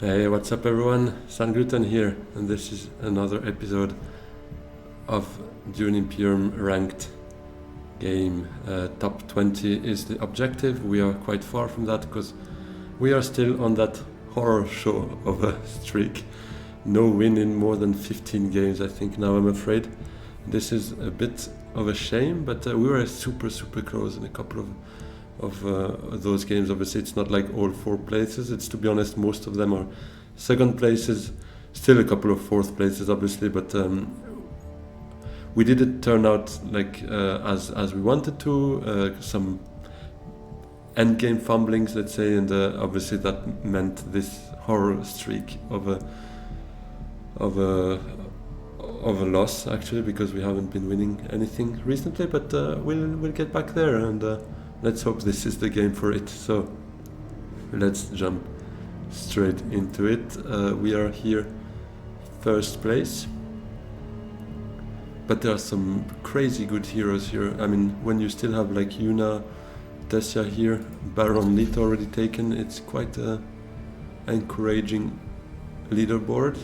Hey, what's up everyone? Sangluten here, and this is another episode of Dune Imperium ranked game. Top 20 is the objective. We are quite far from that because we are still on that horror show of a streak. No win in more than 15 games, I think now, I'm afraid. This is a bit of a shame, but we were super close in a couple of those games. Obviously it's not like all 4 places, it's, to be honest, most of them are second places, still a couple of fourth places obviously, but we didn't turn out like as we wanted to. Some end game fumblings, let's say, and obviously that meant this horror streak of a loss, actually, because we haven't been winning anything recently, but we'll get back there, and let's hope this is the game for it. So let's jump straight into it. We are here first place, but there are some crazy good heroes here. I mean, when you still have like YUNA, Tessia here, Baron Lit already taken, it's quite a encouraging leaderboard.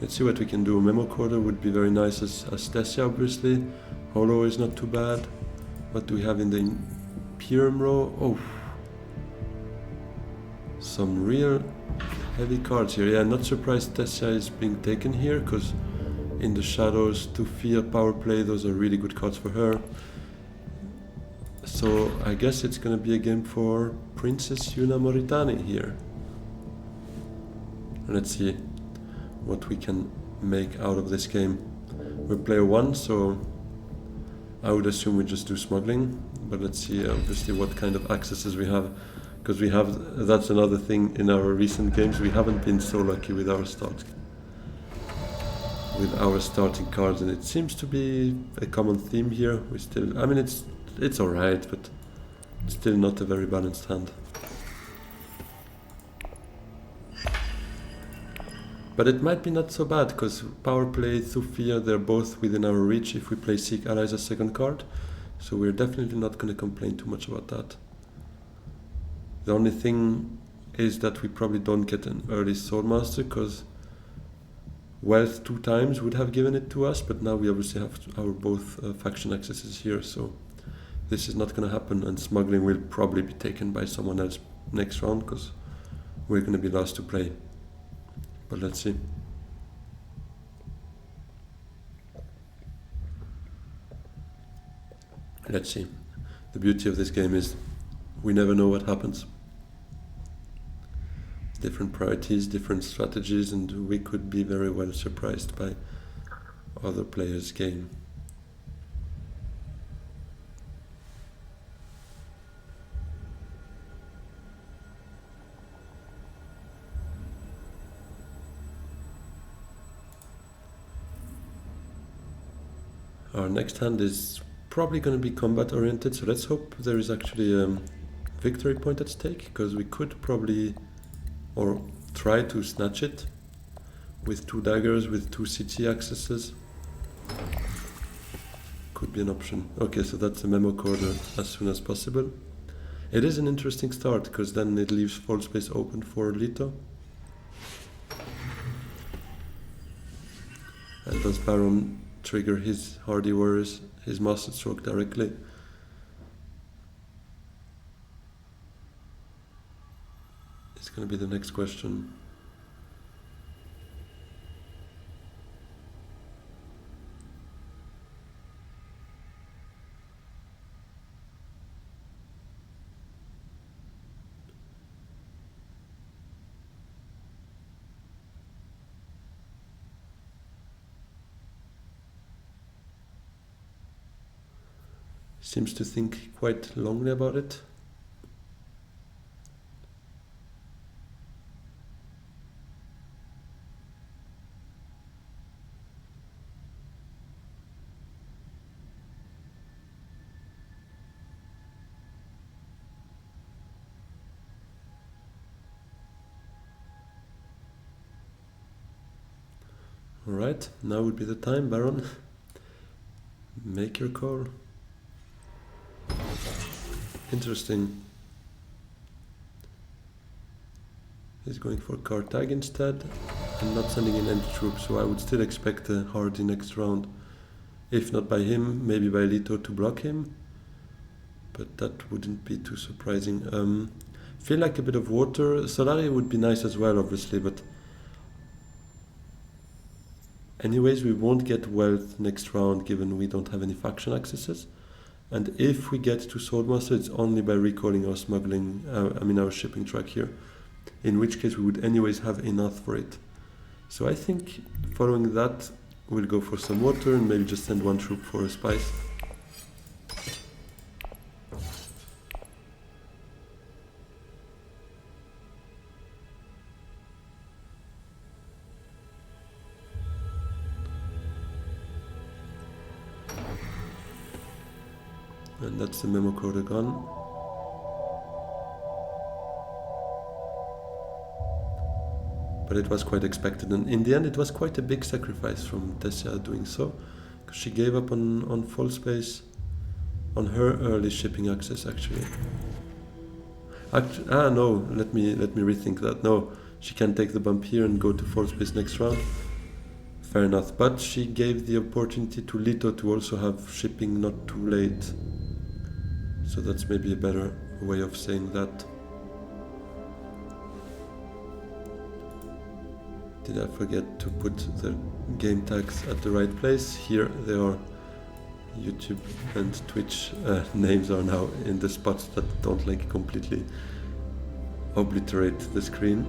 Let's see what we can do. Memo Quarter would be very nice as Tessia, obviously. Holo is not too bad. What do we have in the Imperium row? Oh, some real heavy cards here. Yeah, not surprised Tessia is being taken here, because in the shadows, to fear power play, those are really good cards for her. So I guess it's gonna be a game for Princess Yuna Moritani here. Let's see what we can make out of this game. We're player 1, so I would assume we just do smuggling, but let's see obviously what kind of accesses we have, because that's another thing in our recent games, we haven't been so lucky with our starting cards, and it seems to be a common theme here. I mean, it's alright, but still not a very balanced hand. But it might be not so bad, because power play, Thufia, they're both within our reach if we play Seek Allies as second card, so we're definitely not going to complain too much about that. The only thing is that we probably don't get an early Soulmaster, because Wealth 2 times would have given it to us, but now we obviously have our both faction accesses here, so this is not going to happen, and smuggling will probably be taken by someone else next round, because we're going to be last to play. But let's see. Let's see. The beauty of this game is we never know what happens. Different priorities, different strategies, and we could be very well surprised by other players' game. Our next hand is probably going to be combat oriented, so let's hope there is actually a victory point at stake, because we could probably, or try to snatch it with 2 daggers, with 2 CT accesses. Could be an option. Okay, so that's a memo quarter as soon as possible. It is an interesting start, because then it leaves full space open for Lito. And does Baron trigger his Hardy Warriors, his Master Stroke directly? It's going to be the next question. Seems to think quite longly about it. Alright, now would be the time, Baron. Make your call. Interesting. He's going for Carthage instead and not sending in any troops, so I would still expect a hardy next round. If not by him, maybe by Leto to block him. But that wouldn't be too surprising. Feel like a bit of water. Solari would be nice as well, obviously, but anyways, we won't get wealth next round given we don't have any faction accesses. And if we get to Swordmaster, it's only by recalling our smuggling, our shipping track here. In which case we would anyways have enough for it. So I think following that, we'll go for some water and maybe just send one troop for a spice. And that's the memo code gone. But it was quite expected, and in the end it was quite a big sacrifice from Tessia doing so, because she gave up on full space on her early shipping access actually. No, let me rethink that. No, she can take the bump here and go to full space next round. Fair enough, but she gave the opportunity to Leto to also have shipping not too late. So that's maybe a better way of saying that. Did I forget to put the game tags at the right place? Here they are. YouTube and Twitch names are now in the spots that don't like completely obliterate the screen.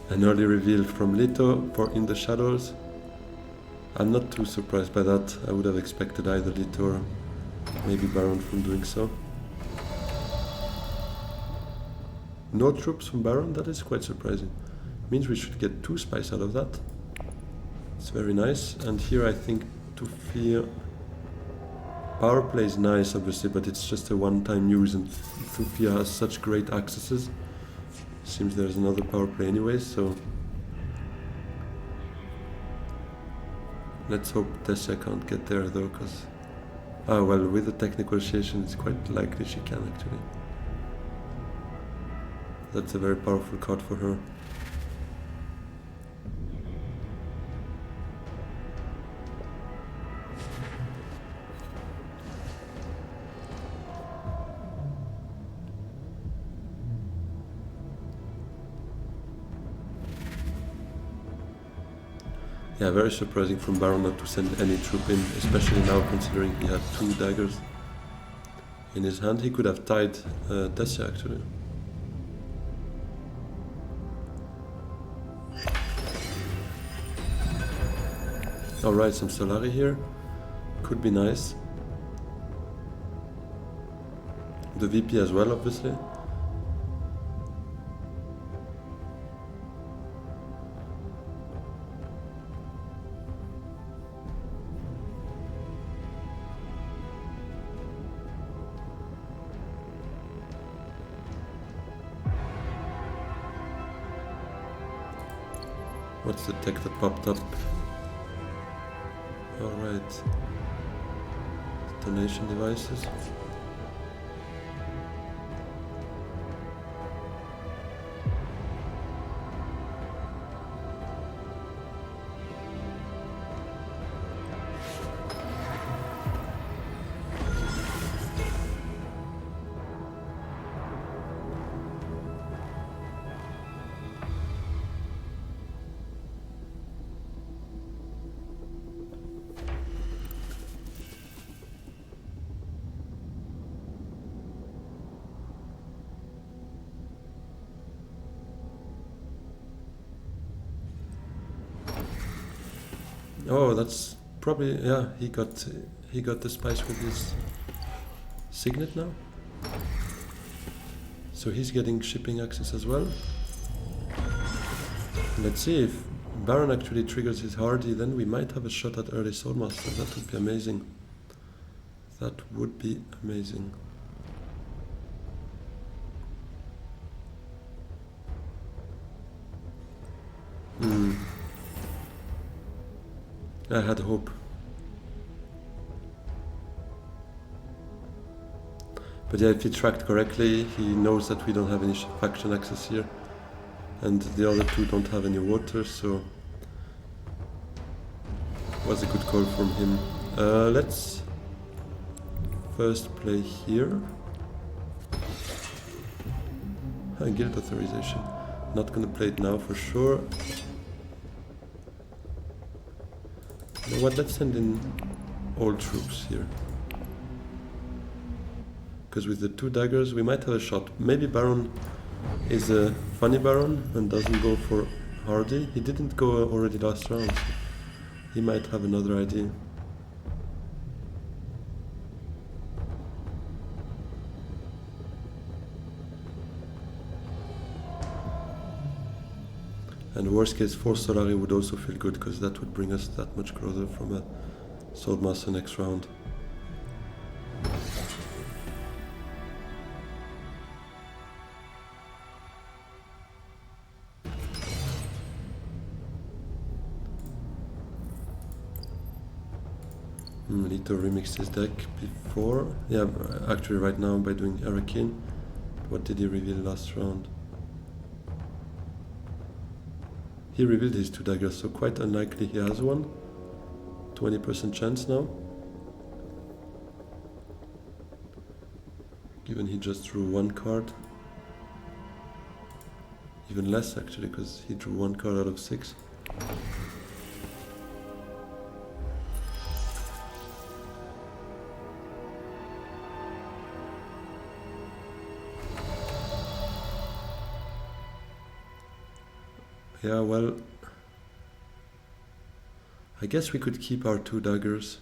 An early reveal from Leto for In the Shadows. I'm not too surprised by that. I would have expected either Leto or maybe Baron from doing so. No troops from Baron, that is quite surprising. Means we should get 2 spice out of that. It's very nice. And here I think Tufir... Power play is nice obviously, but it's just a one-time use, and Tufir has such great accesses. Seems there's another power play anyway, so... Let's hope Tessia can't get there though, because... well, with the tech negotiation it's quite likely she can actually. That's a very powerful card for her. Yeah, very surprising from Baron not to send any troop in, especially now considering he had 2 daggers in his hand. He could have tied Tessia actually. Alright, some Solari here. Could be nice. The VP as well, obviously. What's the tech that popped up? Alright. Detonation devices. Oh, that's probably, yeah, he got the spice with his signet now. So he's getting shipping access as well. Let's see if Baron actually triggers his hardy, then we might have a shot at early Soulmaster. That would be amazing. That would be amazing. I had hope. But yeah, if he tracked correctly, he knows that we don't have any faction access here. And the other two don't have any water, so was a good call from him. Let's first play here. Guild authorization. Not gonna play it now for sure. You know what, let's send in all troops here. Because with the 2 daggers we might have a shot. Maybe Baron is a funny Baron and doesn't go for Hardy. He didn't go already last round, so he might have another idea. And worst case 4 Solari would also feel good, because that would bring us that much closer from a Swordmaster next round. Lito remixed his deck before. Yeah, actually right now by doing Hurricane. What did he reveal last round? He revealed his 2 daggers, so quite unlikely he has one. 20% chance now. Given he just drew 1 card. Even less actually, because he drew 1 card out of 6. Yeah, well, I guess we could keep our 2 daggers.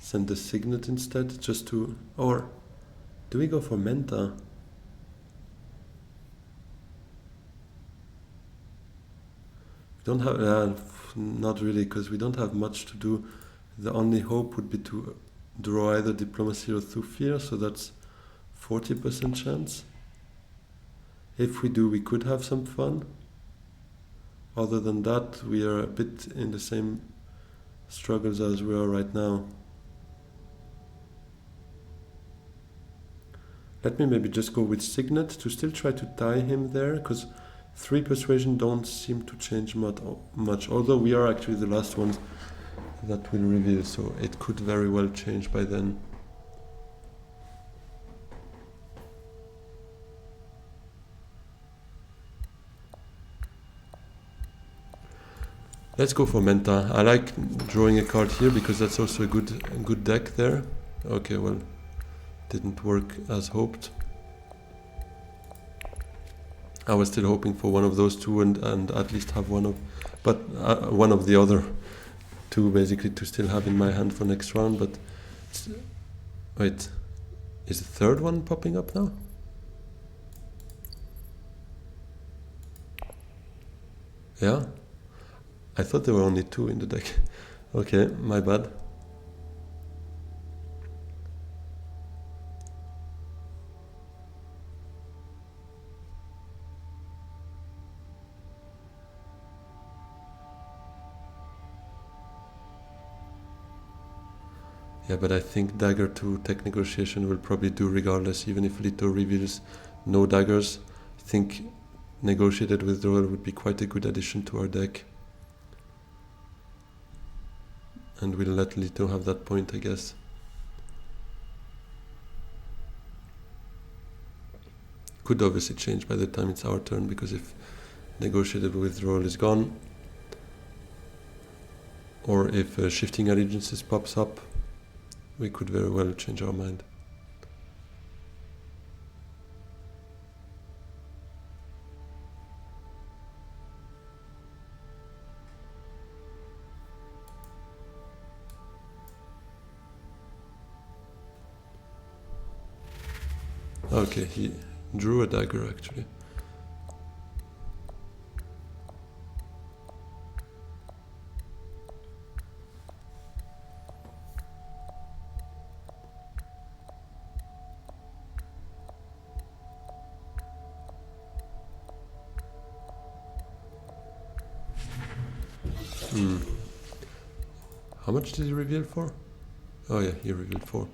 Send the Signet instead, just to... Or do we go for Menta? Don't have... not really, because we don't have much to do. The only hope would be to draw either Diplomacy or Thufir, so that's 40% chance. If we do, we could have some fun. Other than that, we are a bit in the same struggles as we are right now. Let me maybe just go with Signet to still try to tie him there, because 3 Persuasion don't seem to change much, although we are actually the last ones that will reveal, so it could very well change by then. Let's go for Menta. I like drawing a card here because that's also a good deck there. Okay, well, didn't work as hoped. I was still hoping for one of those 2 and at least have one of the other 2 basically to still have in my hand for next round. But wait, is the 3rd one popping up now? Yeah. I thought there were only 2 in the deck. Okay, my bad. Yeah, but I think Dagger 2 Tech Negotiation will probably do regardless, even if Lito reveals no daggers. I think Negotiated Withdrawal would be quite a good addition to our deck. And we'll let Lito have that point, I guess. Could obviously change by the time it's our turn, because if Negotiated Withdrawal is gone, or if Shifting Allegiances pops up, we could very well change our mind. Okay, he drew a dagger actually. How much did he reveal for? Oh yeah, he revealed 4.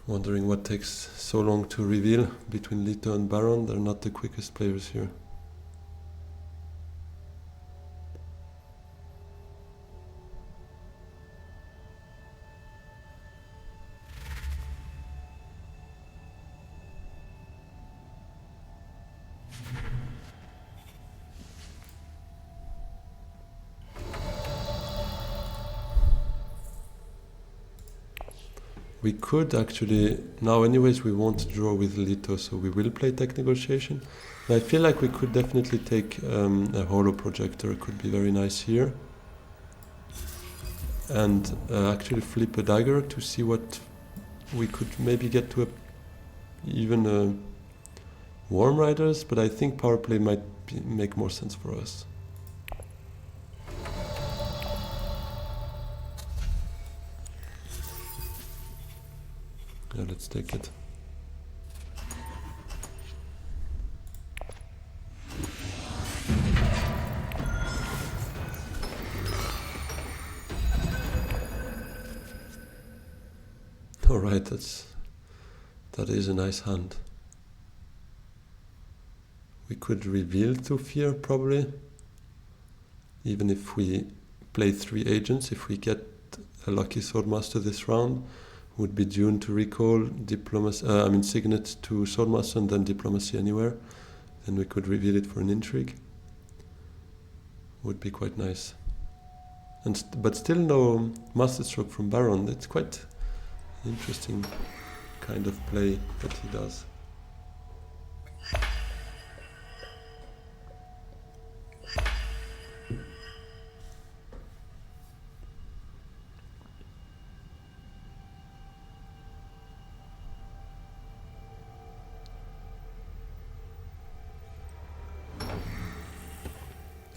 Wondering what takes so long to reveal between Leto and Baron. They're not the quickest players here. We could actually, now anyways we won't draw with Leto, so we will play Tech Negotiation. And I feel like we could definitely take a holo projector, it could be very nice here. And actually flip a dagger to see what we could maybe get to even Worm Riders, but I think power play might make more sense for us. Yeah, let's take it. Alright, that is a nice hand. We could reveal Thufir probably, even if we play 3 agents. If we get a lucky Swordmaster this round, would be Dune to recall, Diplomacy, Signet to Swordmaster and then Diplomacy anywhere. Then we could reveal it for an intrigue. Would be quite nice. But still no Masterstroke from Baron. It's quite interesting kind of play that he does.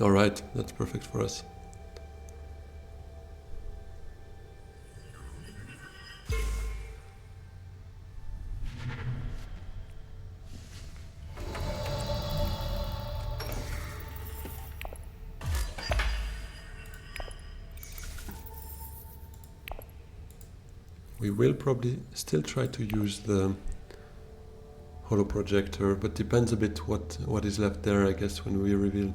Alright, that's perfect for us. We will probably still try to use the holo projector, but depends a bit what is left there, I guess, when we reveal.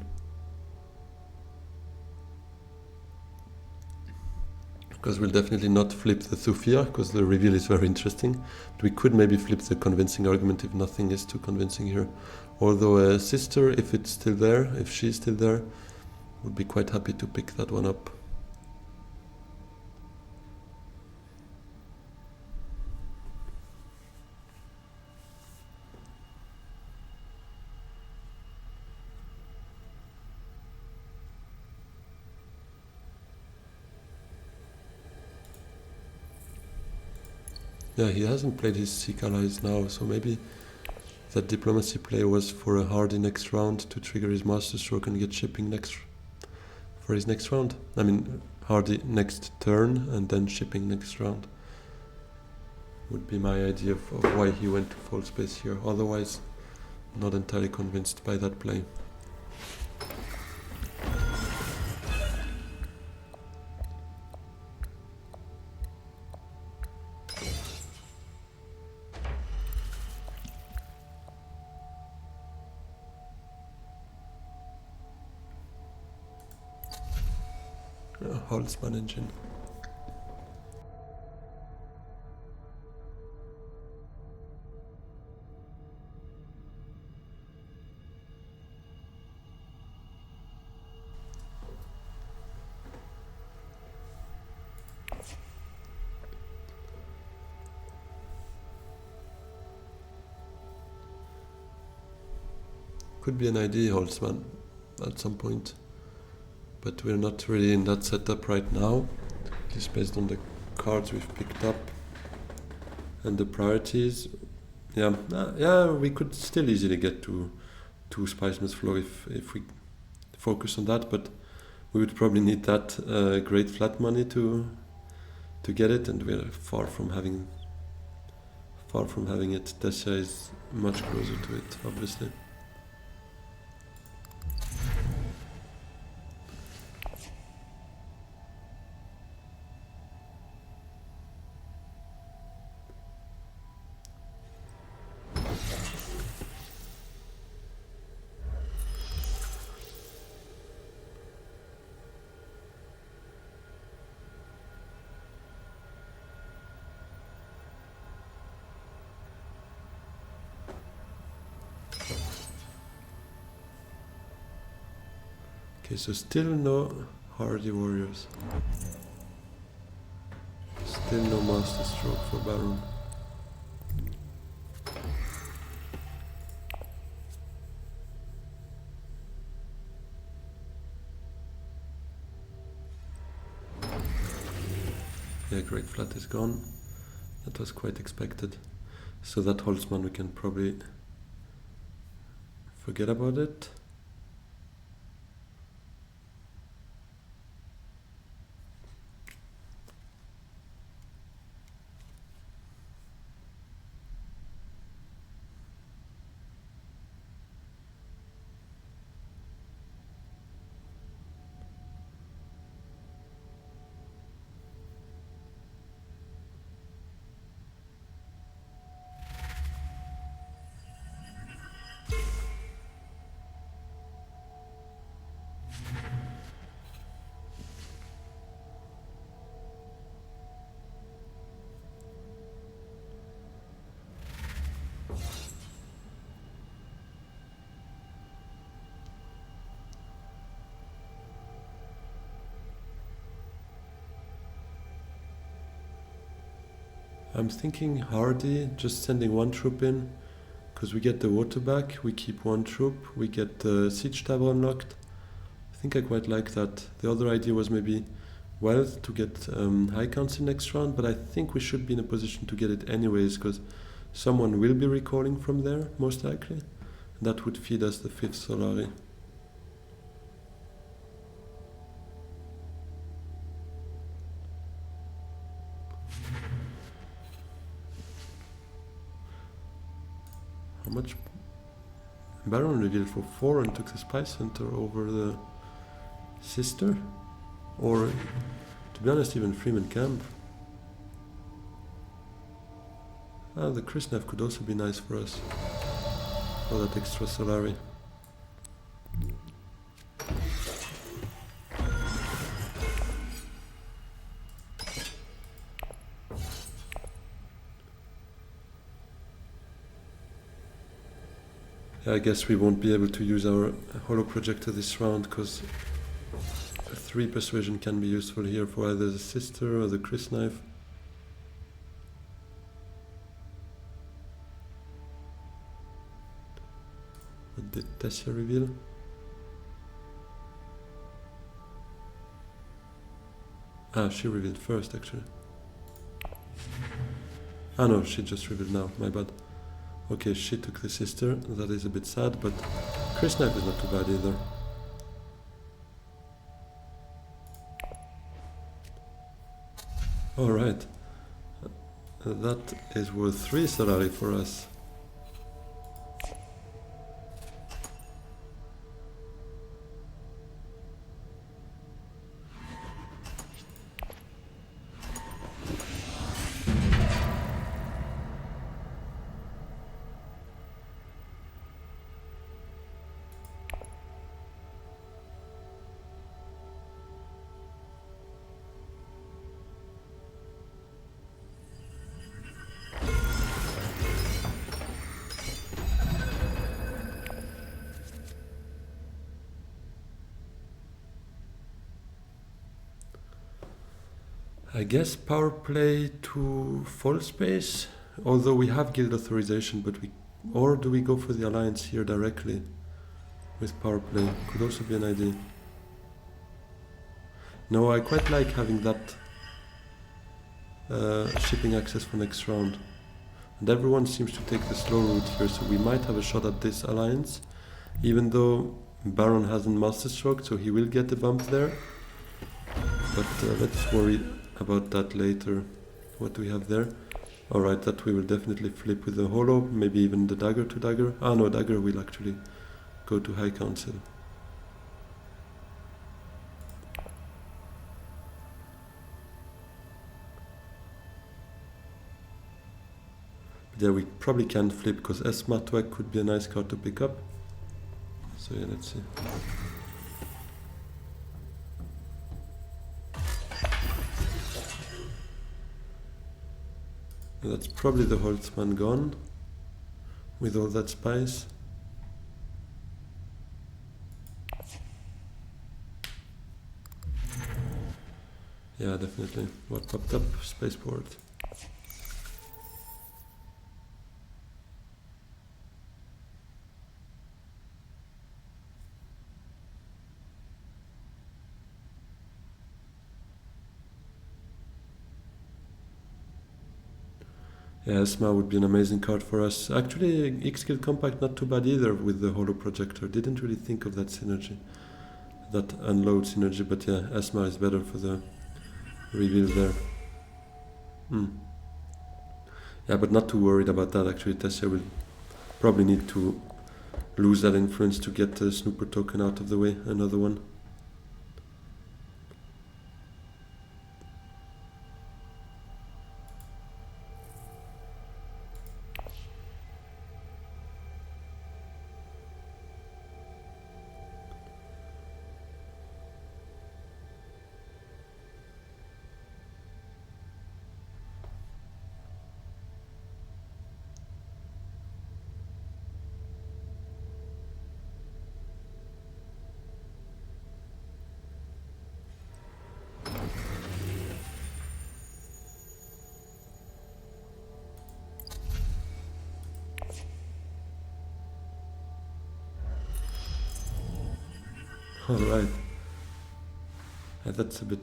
Because we'll definitely not flip the Thufir, because the reveal is very interesting. But we could maybe flip the convincing argument if nothing is too convincing here. Although a sister, if it's still there, if she's still there, would be quite happy to pick that one up. Yeah, he hasn't played his Seek Allies now, so maybe that Diplomacy play was for a hardy next round to trigger his Masterstroke and get shipping for his next round. Hardy next turn and then shipping next round. Would be my idea of why he went to full space here. Otherwise, not entirely convinced by that play. Holtzman engine. Could be an idea, Holtzman, at some point. but we're not really in that setup right now, just based on the cards we've picked up and the priorities. Yeah, we could still easily get to Spiceman's Flow if we focus on that, but we would probably need that great flat money to get it, and we're far from having it. Desha is much closer to it, obviously. Okay, so still no Hardy Warriors. Still no Master Stroke for Baron. Yeah, Great Flat is gone. That was quite expected. So that Holtzman, we can probably forget about it. I'm thinking Hardy, just sending one troop in, because we get the water back, we keep one troop, we get the siege tower unlocked. I think I quite like that. The other idea was maybe Wealth to get High Council next round, but I think we should be in a position to get it anyways, because someone will be recalling from there, most likely. That would feed us the 5th Solari. How much? Baron revealed for 4 and took the Spy Center over the Sister? Or, to be honest, even Freeman Camp. The Krisnev could also be nice for us. For that extra Solari. I guess we won't be able to use our holo projector this round, because 3 persuasion can be useful here for either the Sister or the Chris Knife. What did Tessia reveal? She revealed first, actually. No, she just revealed now, my bad. Okay, she took the Sister, that is a bit sad, but Chris Knife is not too bad either. Alright, that is worth 3 Solari for us. I guess power play to full space, although we have guild authorization, but or do we go for the alliance here directly with power play? Could also be an idea. No, I quite like having that shipping access for next round. And everyone seems to take the slow route here, so we might have a shot at this alliance. Even though Baron hasn't masterstroke, so he will get a bump there. But let's worry about that later. What do we have there? Alright, that we will definitely flip with the holo, maybe even the dagger to dagger. Ah no, dagger will actually go to High Council. But yeah, we probably can't flip because S03E12 could be a nice card to pick up. So yeah, let's see. That's probably the Holtzman gone, with all that spice. Yeah, definitely. What popped up? Spaceport. Yeah, Esma would be an amazing card for us. Actually, X-Skill Compact not too bad either with the Holo Projector. Didn't really think of that synergy, that unload synergy, but yeah, Esma is better for the reveal there. Yeah, but not too worried about that actually. Tessia will probably need to lose that influence to get the Snooper token out of the way, another one. Alright. Yeah, that's a bit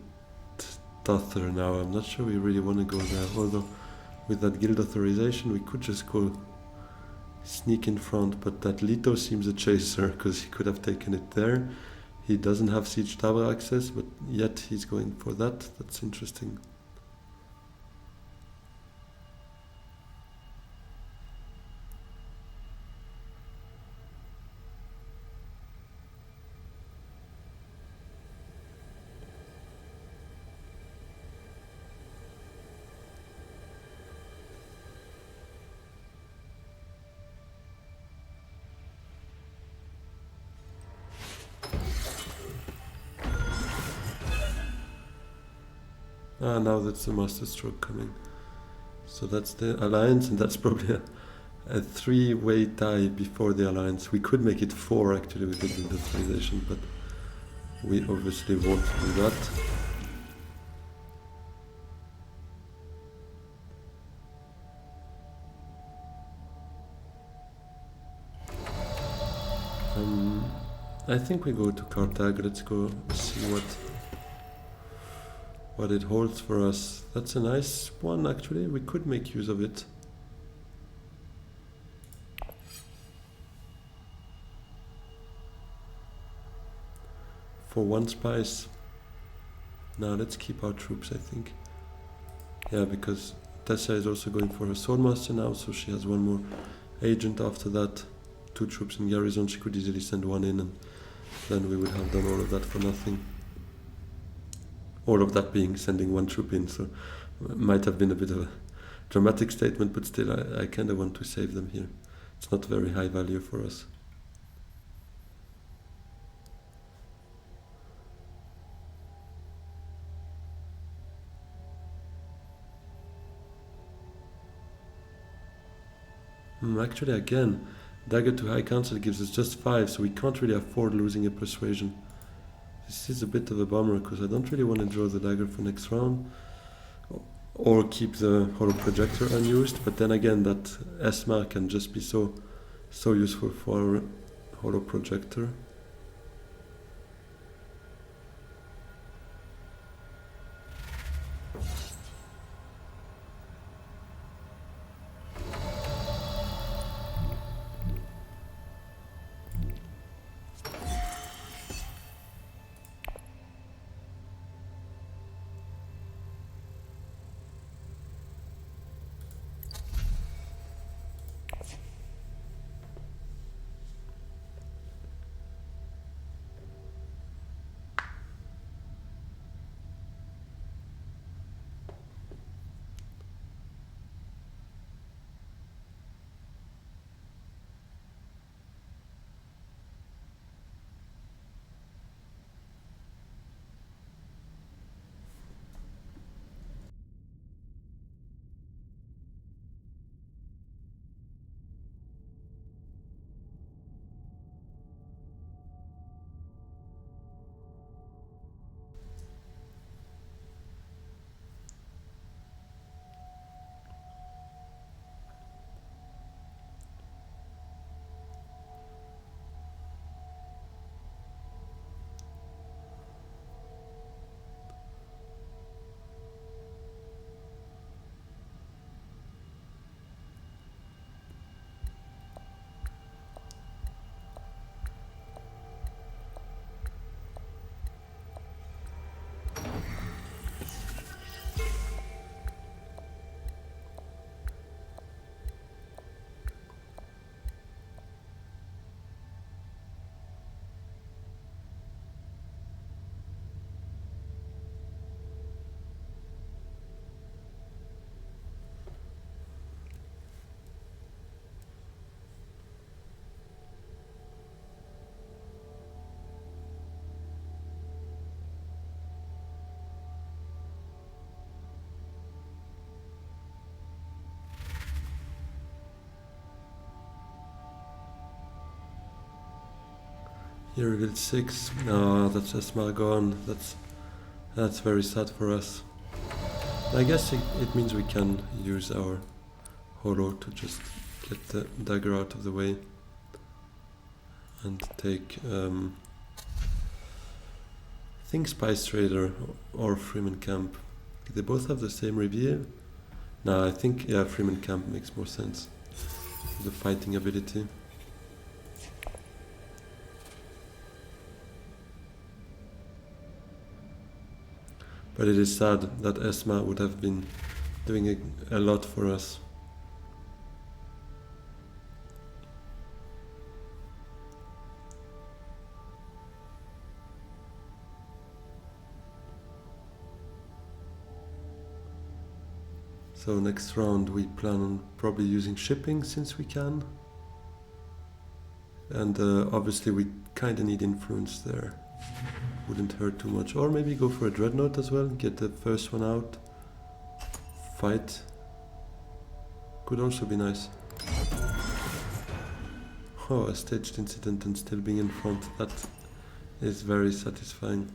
tougher now. I'm not sure we really want to go there. Although, with that guild authorization, we could just go sneak in front. But that Lito seems a chaser, because he could have taken it there. He doesn't have Siege Tower access, but yet he's going for that. That's interesting. Ah, now that's the Master Stroke coming. So that's the Alliance, and that's probably a three-way tie before the Alliance. We could make it 4 actually with the guild authorization, but we obviously won't do that. I think we go to Carthage. Let's go see what it holds for us. That's a nice one actually. We could make use of it. For 1 spice. Now let's keep our troops, I think. Yeah, because Tessa is also going for her Swordmaster now, so she has 1 more agent after that. 2 troops in garrison, she could easily send 1 in, and then we would have done all of that for nothing. All of that being sending 1 troop in, so it might have been a bit of a dramatic statement, but still I kind of want to save them here. It's not very high value for us. Actually, again, Dagger to High Council gives us just 5, so we can't really afford losing a Persuasion. This is a bit of a bummer, because I don't really want to draw the Dagger for next round, or keep the Holo Projector unused, but then again, that Esma can just be so useful for our Holo Projector. Here revealed 6. No, that's Esma gone. That's very sad for us. I guess it means we can use our holo to just get the dagger out of the way and take I think Spice Trader or Freeman Camp. They both have the same review. No, I think Freeman Camp makes more sense. The fighting ability. But it is sad that Esma would have been doing a lot for us. So next round we plan on probably using shipping since we can. And obviously we kinda need influence there. Wouldn't hurt too much. Or maybe go for a dreadnought as well, get the first one out. Fight. Could also be nice. Oh, a staged incident and still being in front. That is very satisfying.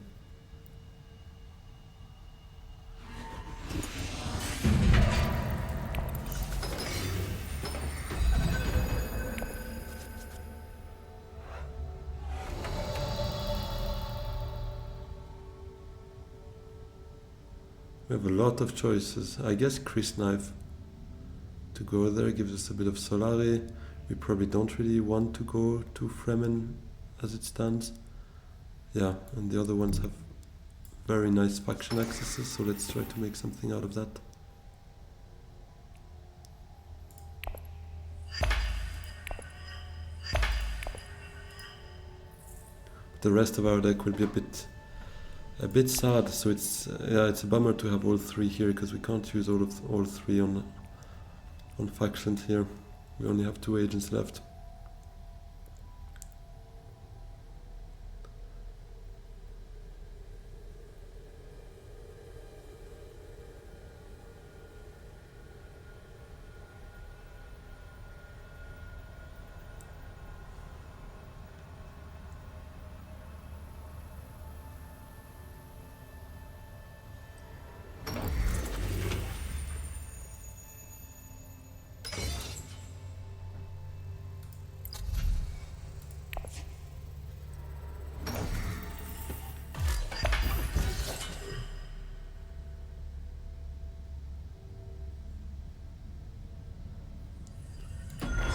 We have a lot of choices. I guess Chris Knife to go there gives us a bit of Solari. We probably don't really want to go to Fremen as it stands. Yeah, and the other ones have very nice faction accesses, so let's try to make something out of that. The rest of our deck will be a bit sad, so it's a bummer to have all three here because we can't use all three on factions here. We only have 2 agents left.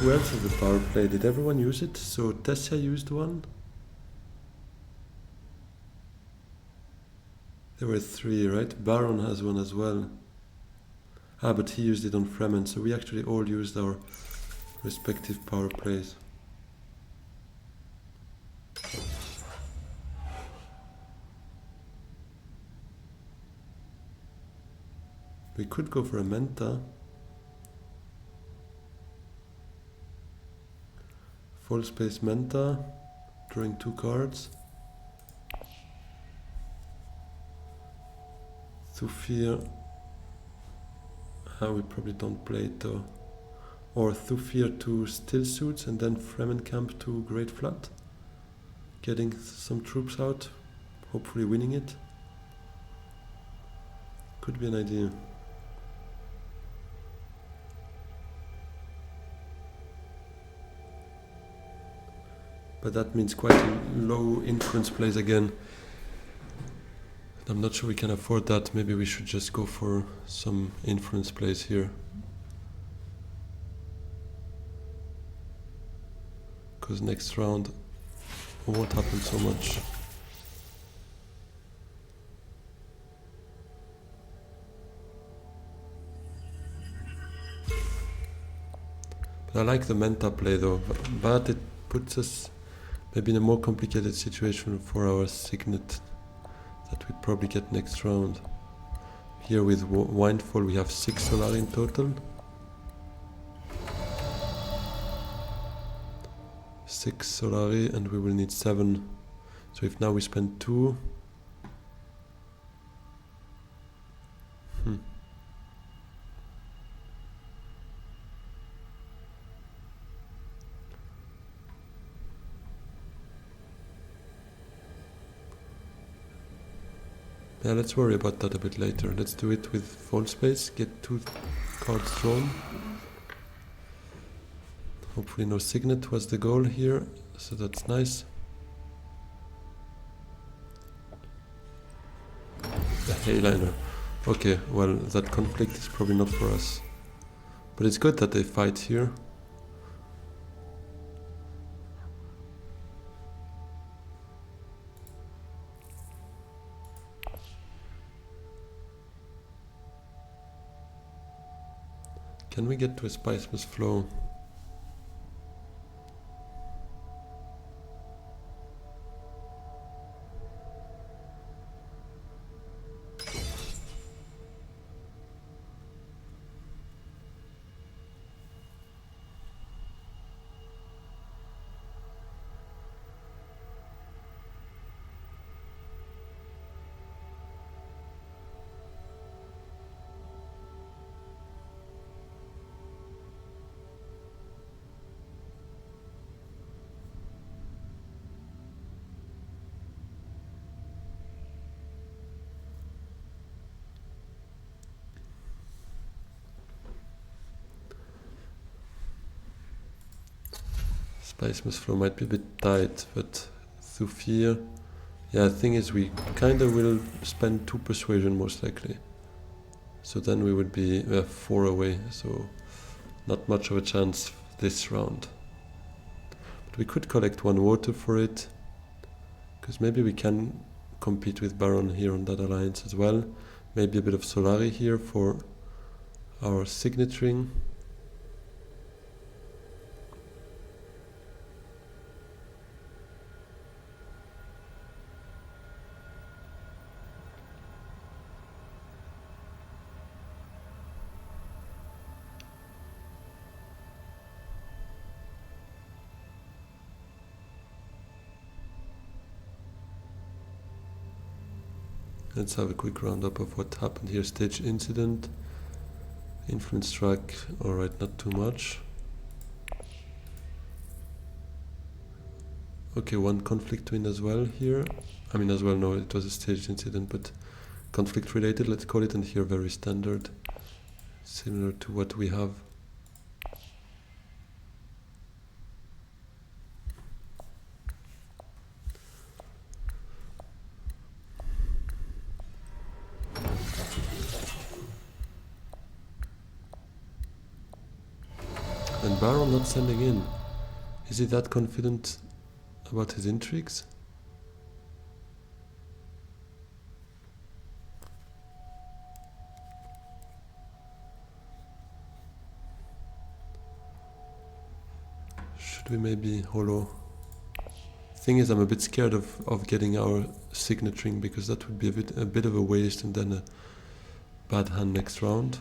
Who else has a power play? Did everyone use it? So Tessia used one. There were 3, right? Baron has one as well. Ah, but he used it on Fremen, so we actually all used our respective power plays. We could go for a Menta. Full space Menta, drawing 2 cards. Thufir. We probably don't play it though. Or Thufir to Still Suits and then Fremen Camp to Great Flood. Getting some troops out, hopefully winning it. Could be an idea. But that means quite a low influence plays again. I'm not sure we can afford that. Maybe we should just go for some influence plays here. Because next round won't happen so much. But I like the Menta play though, but it puts us maybe in a more complicated situation for our Signet that we probably get next round. Here with Windfall we have 6 Solari in total. 6 Solari and we will need 7. So if now we spend 2... Yeah, let's worry about that a bit later. Let's do it with full space, get 2 cards drawn. Hopefully no Signet was the goal here, so that's nice. The Hayliner. Okay, well, that conflict is probably not for us. But it's good that they fight here. Can we get to a Spiceless Flow? Spiceless Flow might be a bit tight, but Thufir... Yeah, the thing is we kinda will spend 2 Persuasion most likely. So then we would be 4 away, so not much of a chance this round. But we could collect 1 water for it, because maybe we can compete with Baron here on that alliance as well. Maybe a bit of Solari here for our Signet Ring. Let's have a quick roundup of what happened here. Stage incident, influence track, alright, not too much. Okay, 1 conflict win as well here. I mean as well, no, it was a staged incident, but conflict related, let's call it, and here very standard. Similar to what we have. And Baron not sending in. Is he that confident about his intrigues? Should we maybe holo? Thing is, I'm a bit scared of getting our signaturing, because that would be a bit of a waste and then a bad hand next round.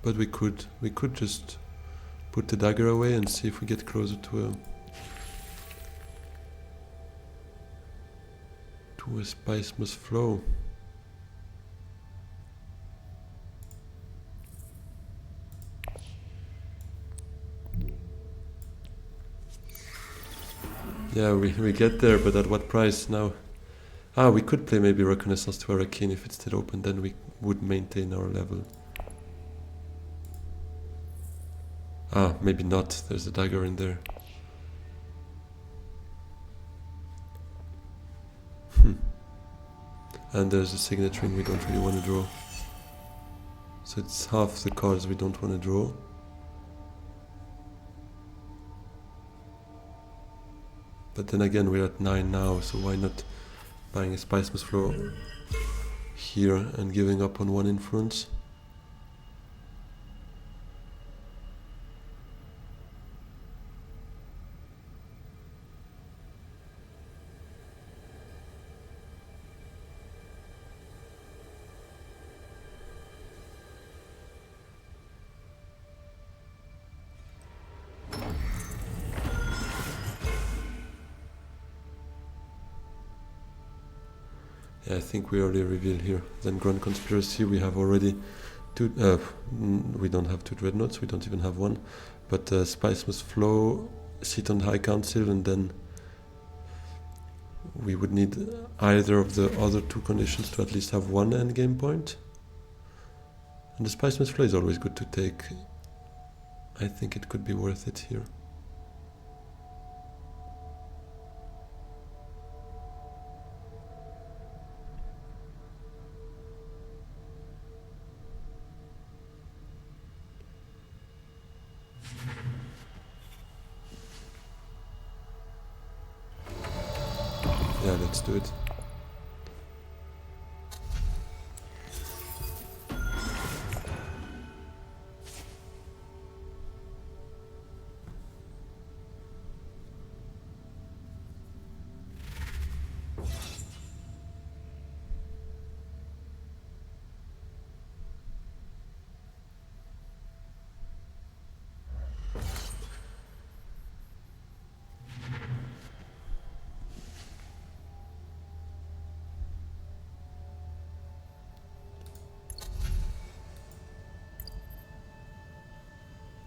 But we could just put the dagger away and see if we get closer to a spice must flow. Yeah, we get there, but at what price now? Ah, we could play maybe Reconnaissance to Arrakeen if it's still open, then we would maintain our level. Ah, maybe not, there's a dagger in there. And there's a signaturing we don't really want to draw. So it's half the cards we don't want to draw. But then again, we're at 9 now, so why not buying a Spice Must Flow here and giving up on one influence? Yeah, I think we already revealed here. Then Grand Conspiracy, we have already two. We don't have two Dreadnoughts, we don't even have one. But Spice Must Flow, sit on High Council, and then we would need either of the other two conditions to at least have one endgame point. And the Spice Must Flow is always good to take. I think it could be worth it here. Yeah, let's do it.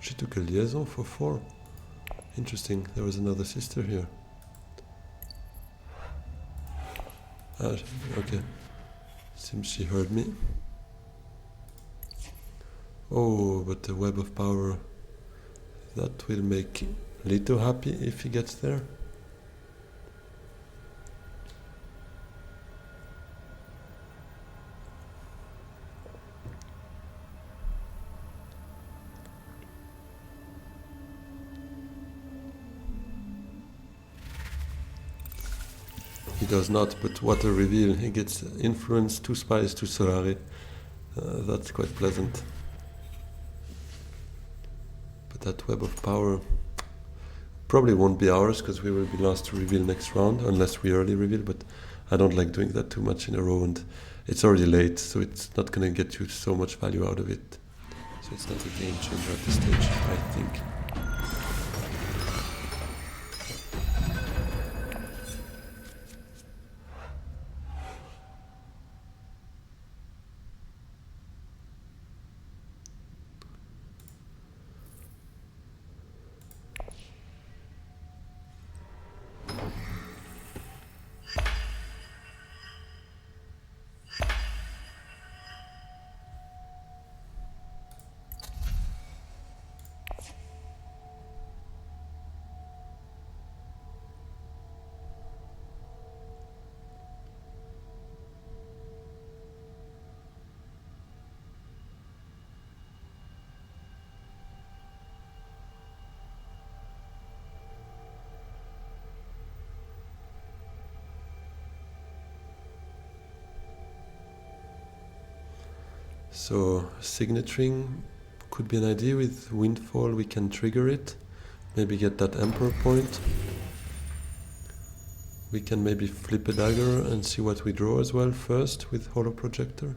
She took a liaison for 4. Interesting, there was another sister here. Ah, okay. Seems she heard me. Oh, but the Web of Power, that will make Leto happy if he gets there. He does not, but what a reveal. He gets influence, 2 spies, 2 Sorari. That's quite pleasant. But that Web of Power probably won't be ours, because we will be last to reveal next round, unless we early reveal, but I don't like doing that too much in a row, and it's already late, so it's not going to get you so much value out of it. So it's not a game changer at this stage, I think. So signaturing could be an idea. With Windfall we can trigger it, maybe get that Emperor point. We can maybe flip a dagger and see what we draw as well first with Holo Projector.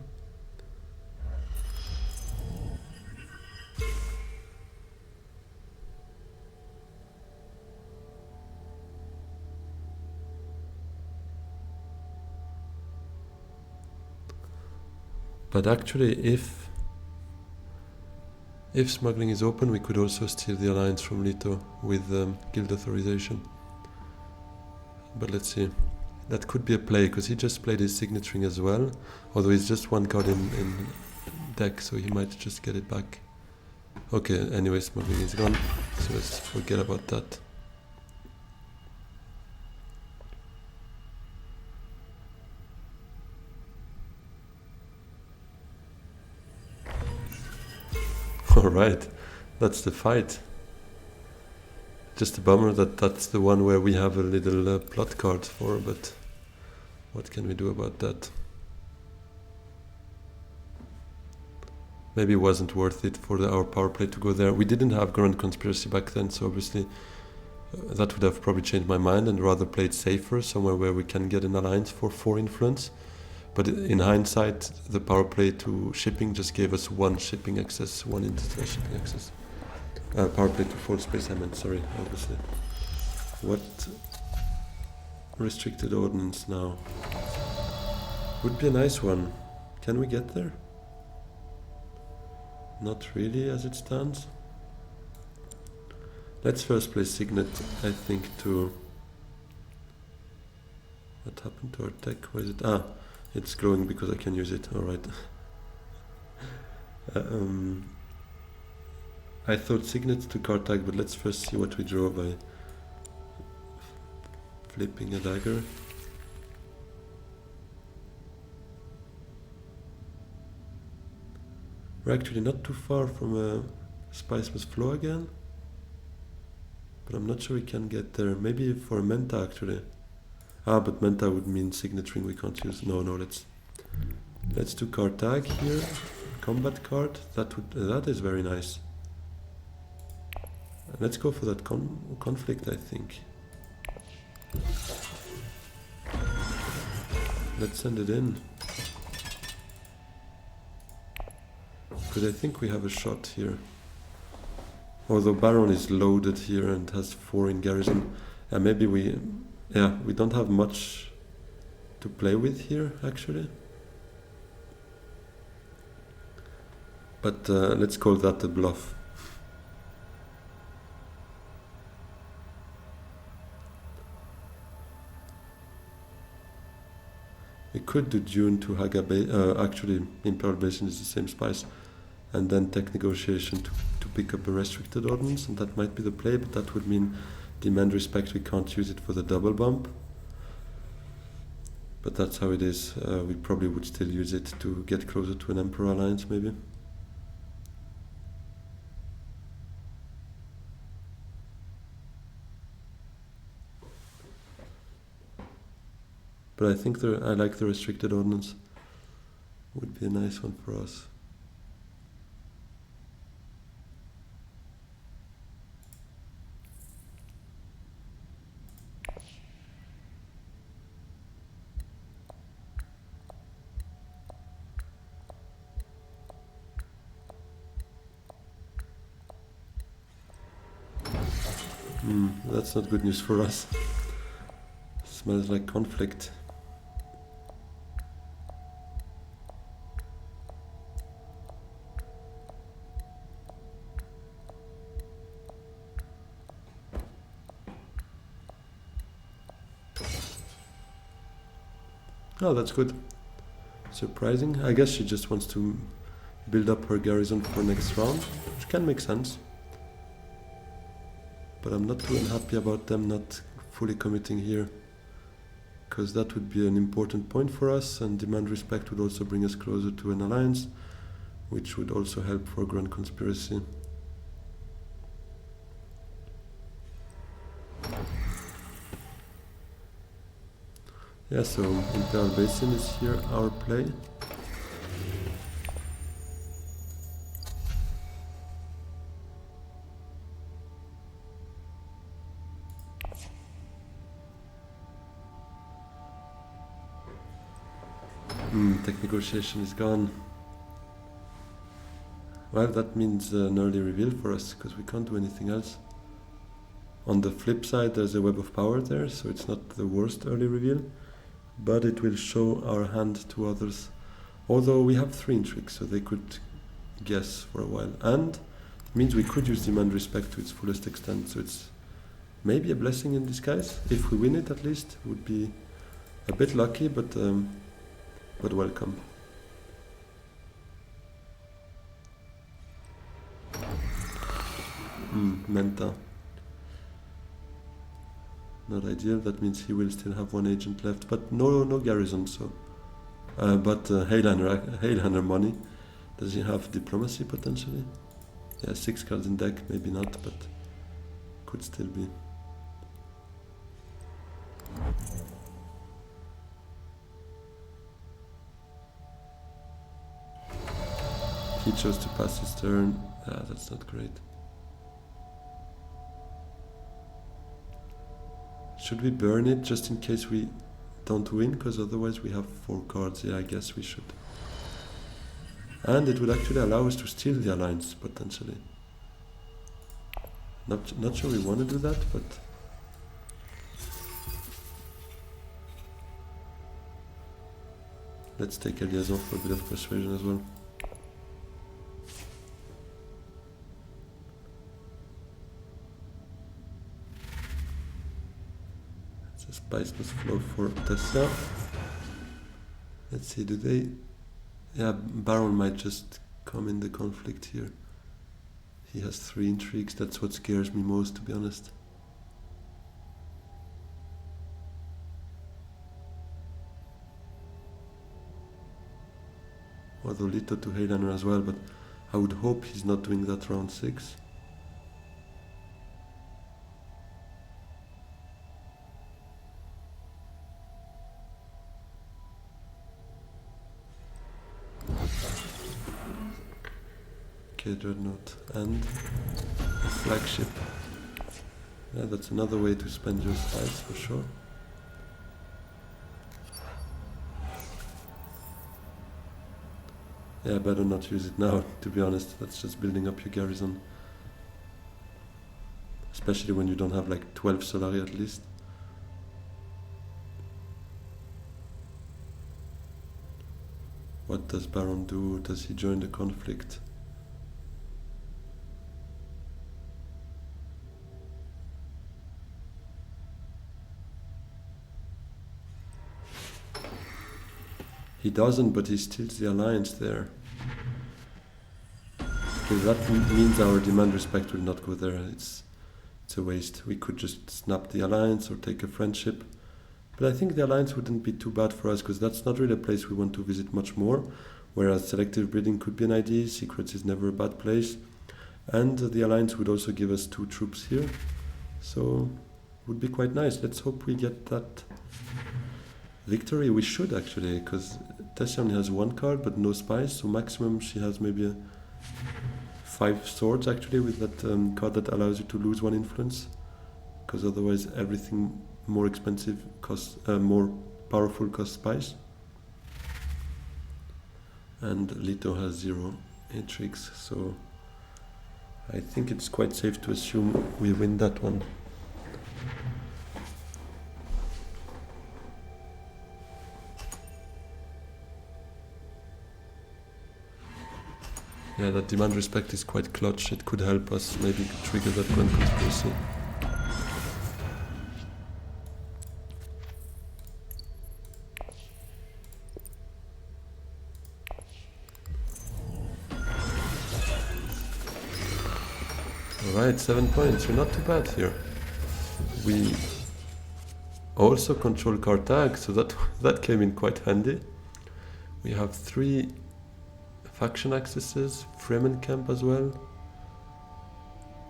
But actually, if smuggling is open, we could also steal the alliance from Leto with guild authorization. But let's see. That could be a play, because he just played his signaturing as well. Although he's just one card in deck, so he might just get it back. Okay, anyway, smuggling is gone, so let's forget about that. Alright, that's the fight. Just a bummer that that's the one where we have a little plot card for, but what can we do about that? Maybe it wasn't worth it for our power play to go there. We didn't have Grand Conspiracy back then, so obviously that would have probably changed my mind and rather played safer, somewhere where we can get an alliance for 4 influence. But in hindsight, the power play to shipping just gave us 1 shipping access, 1 interstellar shipping access. Power play to full space, I meant, sorry, obviously. What restricted ordnance now? Would be a nice one. Can we get there? Not really, as it stands. Let's first play Signet, I think, to... What happened to our deck? Where is it? Ah, it's glowing because I can use it, alright. I thought Signet to card tag, but let's first see what we draw by flipping a dagger. We're actually not too far from a Spice Must Flow again, but I'm not sure we can get there. Maybe for a Menta actually. Ah, but Menta would mean signaturing we can't use. No, let's do card tag here. Combat card. That is very nice. Let's go for that conflict, I think. Let's send it in. Because I think we have a shot here. Although Baron is loaded here and has 4 in garrison. Maybe we don't have much to play with here, actually. But let's call that a bluff. We could do Dune to Haga actually Imperial Basin is the same spice, and then tech negotiation to pick up a restricted ordnance, and that might be the play, but that would mean demand respect, we can't use it for the double bump. But that's how it is. We probably would still use it to get closer to an Emperor alliance, maybe. But I think I like the restricted ordnance. Would be a nice one for us. That's not good news for us. Smells like conflict. Oh, that's good. Surprising. I guess she just wants to build up her garrison for next round, which can make sense. But I'm not too unhappy about them not fully committing here, because that would be an important point for us, and demand respect would also bring us closer to an alliance, which would also help for Grand Conspiracy. Yeah, so Imperial Basin is here, our play. Tech negotiation is gone. Well, that means an early reveal for us, because we can't do anything else. On the flip side, there's a web of power there, so it's not the worst early reveal, but it will show our hand to others. Although we have 3 intrigues, so they could guess for a while. And it means we could use Demand Respect to its fullest extent, so it's maybe a blessing in disguise. If we win it, at least, it would be a bit lucky, but welcome. Menta. Not ideal, that means he will still have 1 agent left, but no garrison, so. But Hailhunter money. Does he have diplomacy potentially? Yeah, 6 cards in deck, maybe not, but could still be. He chose to pass his turn. That's not great. Should we burn it just in case we don't win? Because otherwise we have 4 cards. Yeah, I guess we should. And it would actually allow us to steal the alliance, potentially. Not sure we want to do that, but... let's take a liaison for a bit of persuasion as well. It's a spiceless flow for Tesla. Let's see, do they... yeah, Baron might just come in the conflict here. He has 3 intrigues, that's what scares me most, to be honest. Although Lito to Heilunner as well, but I would hope he's not doing that round 6. Okay, Dreadnought and a flagship. Yeah, that's another way to spend your spice for sure. Yeah, better not use it now, to be honest. That's just building up your garrison. Especially when you don't have like 12 Solari at least. What does Baron do? Does he join the conflict? He doesn't, but he steals the alliance there. Okay, that means our Demand Respect will not go there. It's a waste. We could just snap the alliance or take a friendship. But I think the alliance wouldn't be too bad for us, because that's not really a place we want to visit much more. Whereas selective breeding could be an idea, secrets is never a bad place. And the alliance would also give us 2 troops here. So it would be quite nice. Let's hope we get that victory. We should actually, because Tessia only has 1 card but no spice, so maximum she has maybe 5 swords actually with that card that allows you to lose 1 influence, because otherwise everything more expensive costs, more powerful costs spice. And Lito has 0 intrigues, so I think it's quite safe to assume we win that one. Yeah, that Demand Respect is quite clutch. It could help us maybe trigger that Grand Conspiracy. Alright, 7 points. We're not too bad here. We also control Carthage, so that came in quite handy. We have 3 faction accesses, Fremen camp as well.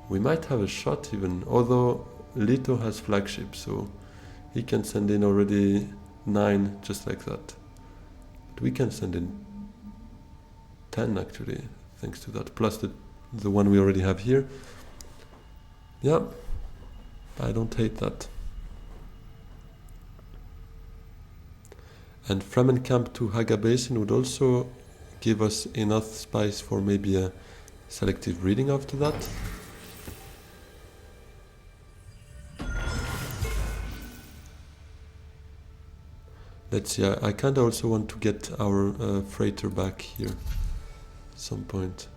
We might have a shot even, although Lito has flagship, so he can send in already 9 just like that. But we can send in 10 actually, thanks to that, plus the one we already have here. Yeah, I don't hate that. And Fremmenkamp to Haga Basin would also give us enough spice for maybe a selective breeding after that. Let's see, I kinda also want to get our freighter back here at some point.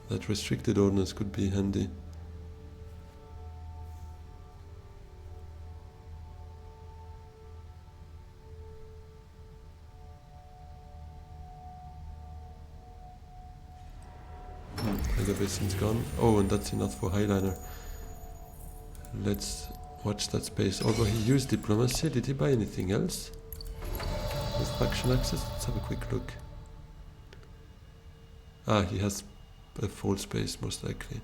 That restricted ordnance could be handy. The basin's gone. Oh, and that's enough for Highliner. Let's watch that space. Although he used diplomacy, did he buy anything else? With faction access? Let's have a quick look. Ah, he has a full space, most likely.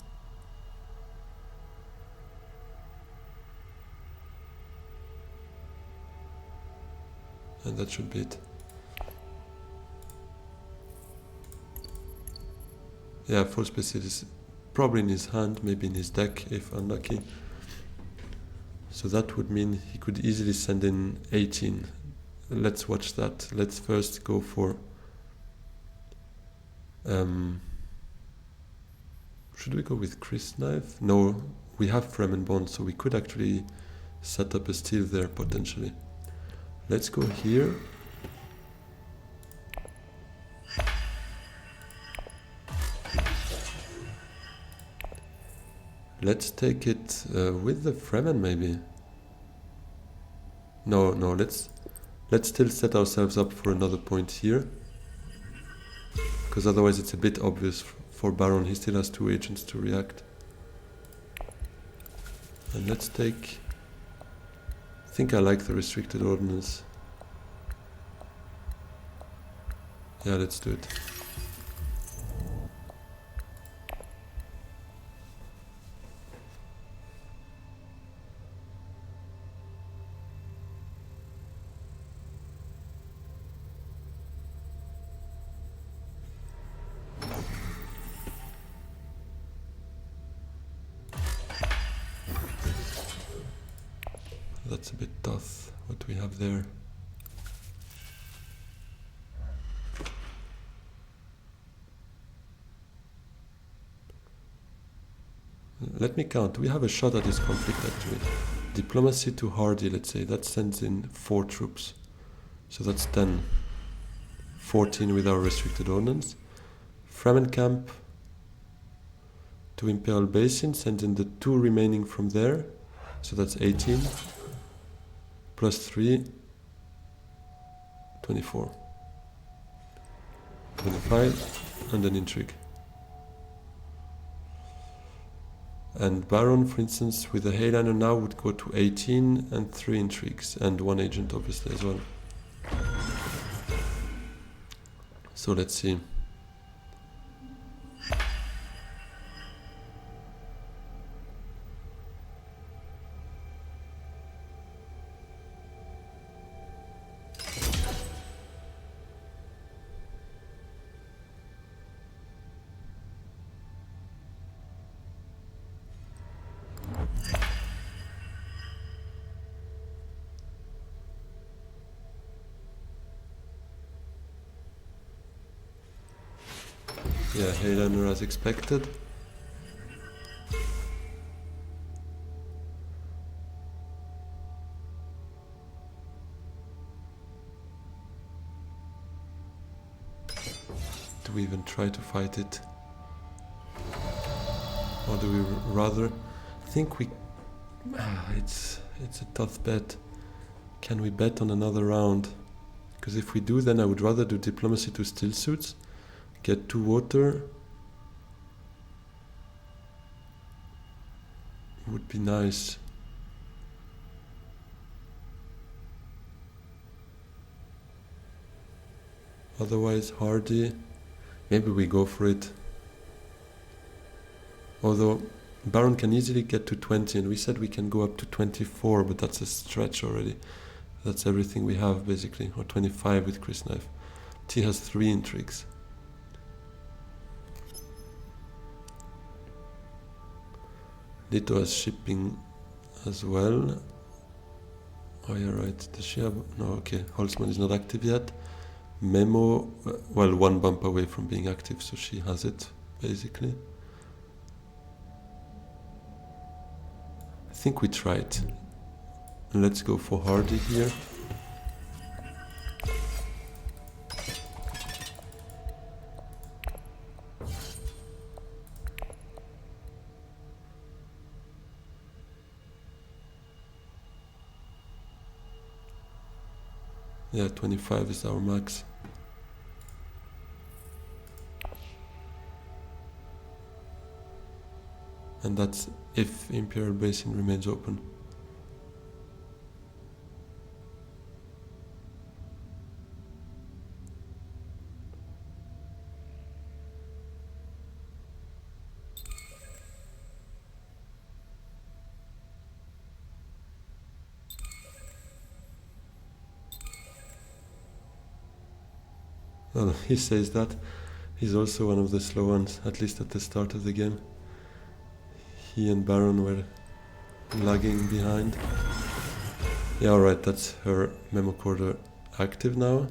And that should be it. Yeah, full space is probably in his hand, maybe in his deck, if unlucky. So that would mean he could easily send in 18. Let's watch that. Let's first go for... should we go with Chris Knife? No, we have Fremen Bond, so we could actually set up a steal there, potentially. Let's go here. Let's take it with the Fremen, maybe. No, let's still set ourselves up for another point here. Because otherwise it's a bit obvious for Baron, he still has 2 agents to react. And let's take... I think I like the restricted ordnance. Yeah, let's do it. That's a bit tough, what we have there. Let me count. We have a shot at this conflict actually. Diplomacy to Hardy, let's say. That sends in 4 troops. So that's 10. 14 with our restricted ordnance. Fremmenkamp to Imperial Basin, sends in the 2 remaining from there. So that's 18. Plus 3. 24. 25. And an intrigue. And Baron, for instance, with the Highliner now would go to 18 and 3 intrigues and 1 agent obviously as well. So let's see. Yeah, Highliner as expected. Do we even try to fight it? Or do we rather... I think we... it's a tough bet. Can we bet on another round? Because if we do, then I would rather do diplomacy to still suits. Get 2 water. Would be nice. Otherwise, Hardy. Maybe we go for it. Although Baron can easily get to 20, and we said we can go up to 24, but that's a stretch already. That's everything we have basically, or 25 with Chris Knife. T has 3 intrigues. Leto has shipping as well. Oh yeah, right. Does she have... No, okay. Holzmann is not active yet. Memo, well, one bump away from being active, so she has it, basically. I think we try it. Let's go for Hardy here. Yeah, 25 is our max. And that's if Imperial Basin remains open. Well, he says that. He's also one of the slow ones, at least at the start of the game. He and Baron were lagging behind. Yeah, alright, that's her memo quarter active now.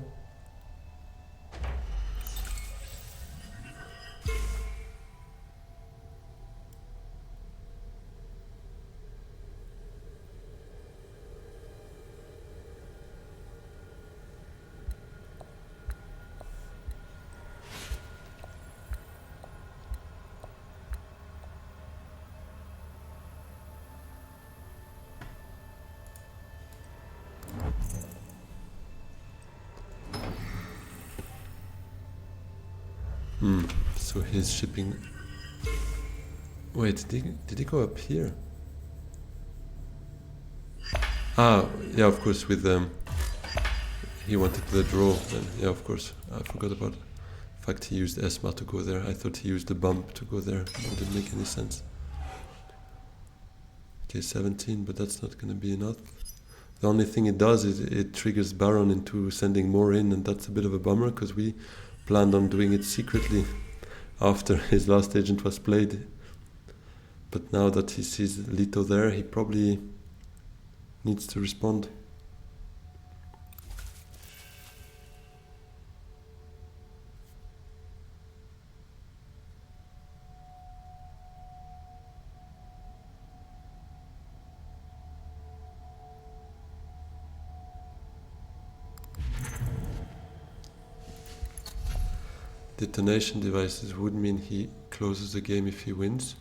So he's shipping... Wait, did he go up here? Ah, yeah, of course, with he wanted the draw then. Yeah, of course, I forgot about it. In fact, he used Esma to go there. I thought he used the bump to go there. It didn't make any sense. Okay, 17, but that's not going to be enough. The only thing it does is it triggers Baron into sending more in, and that's a bit of a bummer because we planned on doing it secretly after his last agent was played. But now that he sees Leto there, he probably needs to respond. Detonation devices would mean he closes the game if he wins.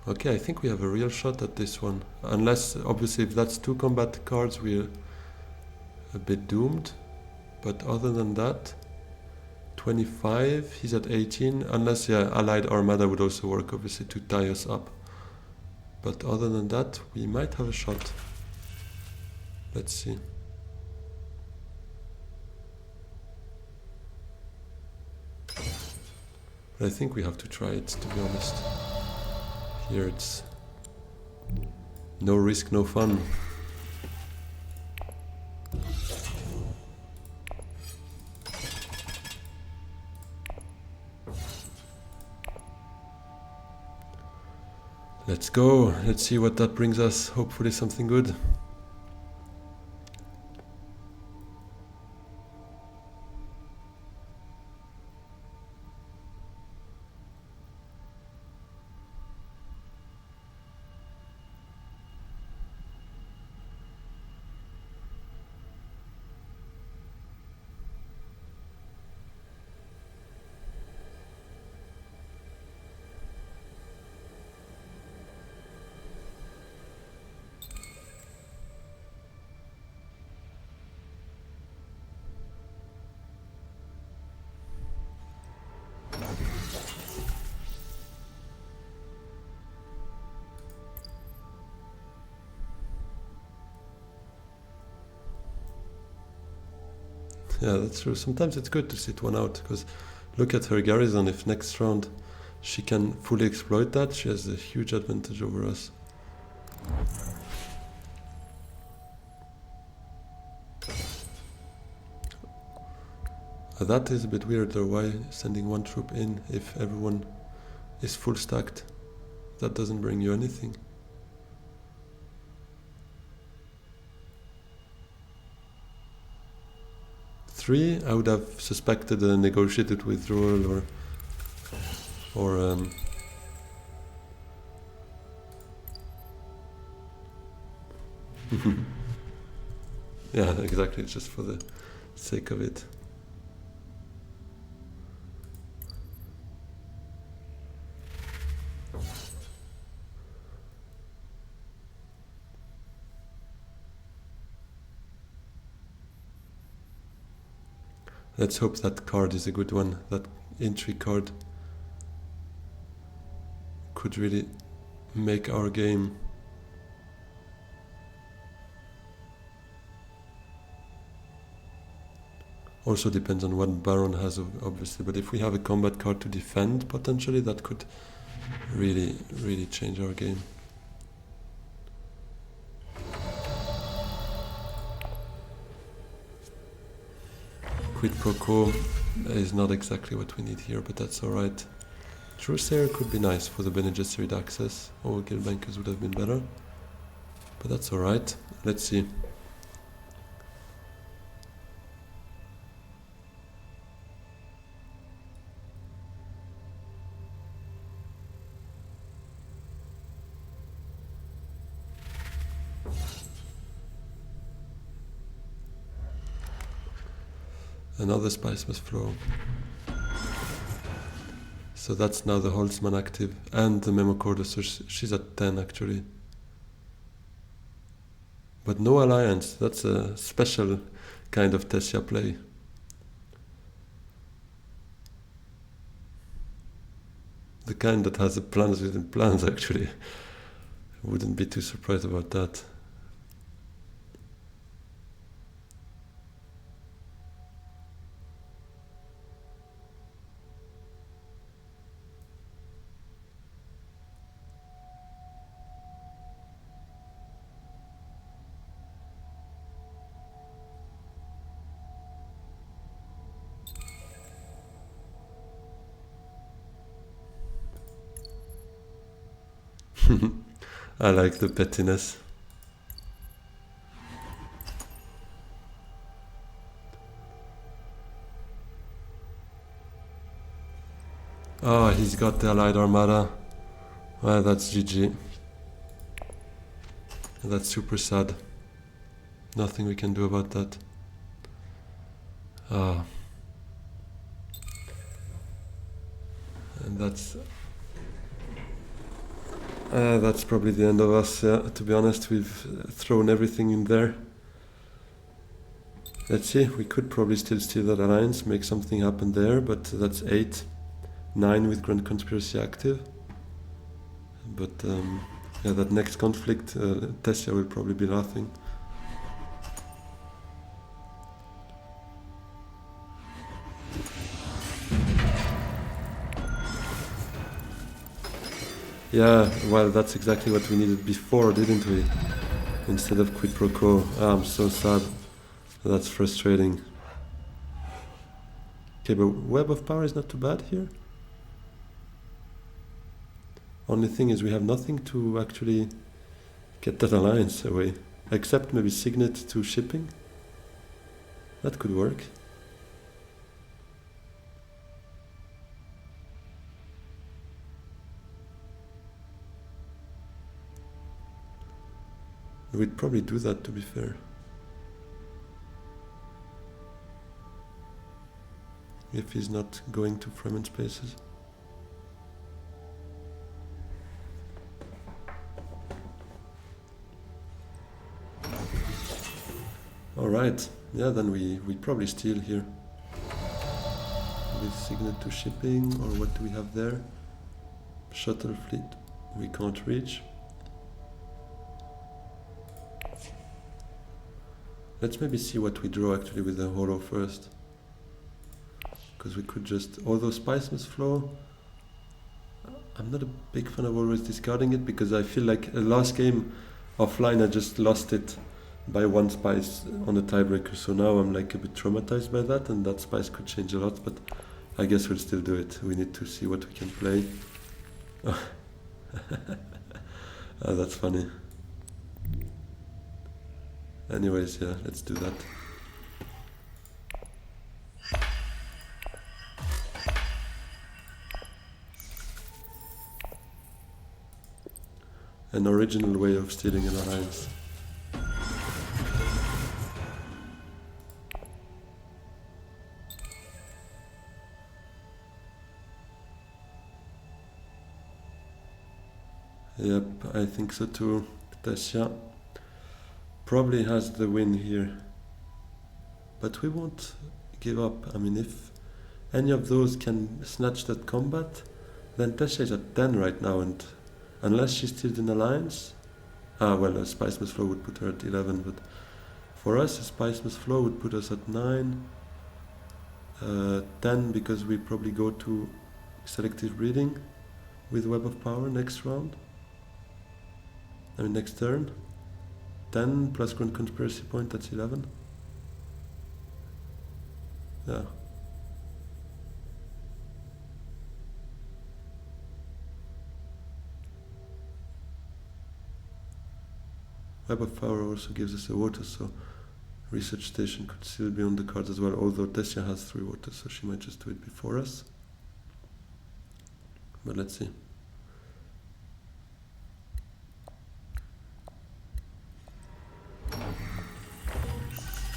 Okay, I think we have a real shot at this one. Unless, obviously, if that's 2 combat cards, we're a bit doomed. But other than that, 25, he's at 18. Unless, yeah, Allied Armada would also work, obviously, to tie us up. But other than that, we might have a shot. Let's see. But I think we have to try it, to be honest. Here it's no risk, no fun. Let's go. Let's see what that brings us. Hopefully something good. Yeah, that's true. Sometimes it's good to sit one out, because look at her garrison. If next round she can fully exploit that, she has a huge advantage over us. But that is a bit weird though. Why sending one troop in if everyone is full stacked? That doesn't bring you anything. Three, I would have suspected a negotiated withdrawal or yeah, exactly, just for the sake of it. Let's hope that card is a good one. That intrigue card could really make our game. Also depends on what Baron has, obviously, but if we have a combat card to defend, potentially, that could really, really change our game. Quid pro quo is not exactly what we need here, but that's alright. Trusair could be nice for the Bene Gesserit access, or Guildbankers would have been better, but that's alright. Let's see. Another Spice must flow. So that's now the Holtzman active and the Memo Corda, so she's at 10 actually. But no alliance, that's a special kind of Tessia play. The kind that has the plans within plans actually. Wouldn't be too surprised about that. I like the pettiness. Oh, he's got the Allied Armada. Well, that's GG. That's super sad. Nothing we can do about that. Ah. And that's probably the end of us, yeah. To be honest, we've thrown everything in there. Let's see, we could probably still steal that alliance, make something happen there, but that's 8. 9 with Grand Conspiracy active. But yeah, that next conflict, Tessia will probably be laughing. Yeah, well, that's exactly what we needed before, didn't we? Instead of quid pro quo. Ah, I'm so sad. That's frustrating. Okay, but Web of Power is not too bad here. Only thing is we have nothing to actually get that alliance away. Except maybe Signet to shipping. That could work. We'd probably do that, to be fair. If he's not going to Fremen spaces. Alright, yeah, then we probably steal here. With Signet to shipping, or what do we have there? Shuttle fleet, we can't reach. Let's maybe see what we draw actually with the holo first. Because we could just, although Spice must flow, I'm not a big fan of always discarding it because I feel like last game offline I just lost it by 1 spice on the tiebreaker, so now I'm like a bit traumatized by that, and that spice could change a lot, but I guess we'll still do it. We need to see what we can play. Oh, that's funny. Anyways, yeah, let's do that. An original way of stealing an alliance. Yep, I think so too. Tessia probably has the win here. But we won't give up. I mean, if any of those can snatch that combat, then Tessia is at 10 right now, and unless she steals an alliance... well, a Spice Must Flow would put her at 11, but for us, a Spice Must Flow would put us at 9. 10 because we probably go to Selective Breeding with Web of Power next round. I mean, next turn. 10 plus Grand Conspiracy Point, that's 11. Yeah. Web of Power also gives us a water, so Research Station could still be on the cards as well, although Tessia has 3 waters, so she might just do it before us. But let's see.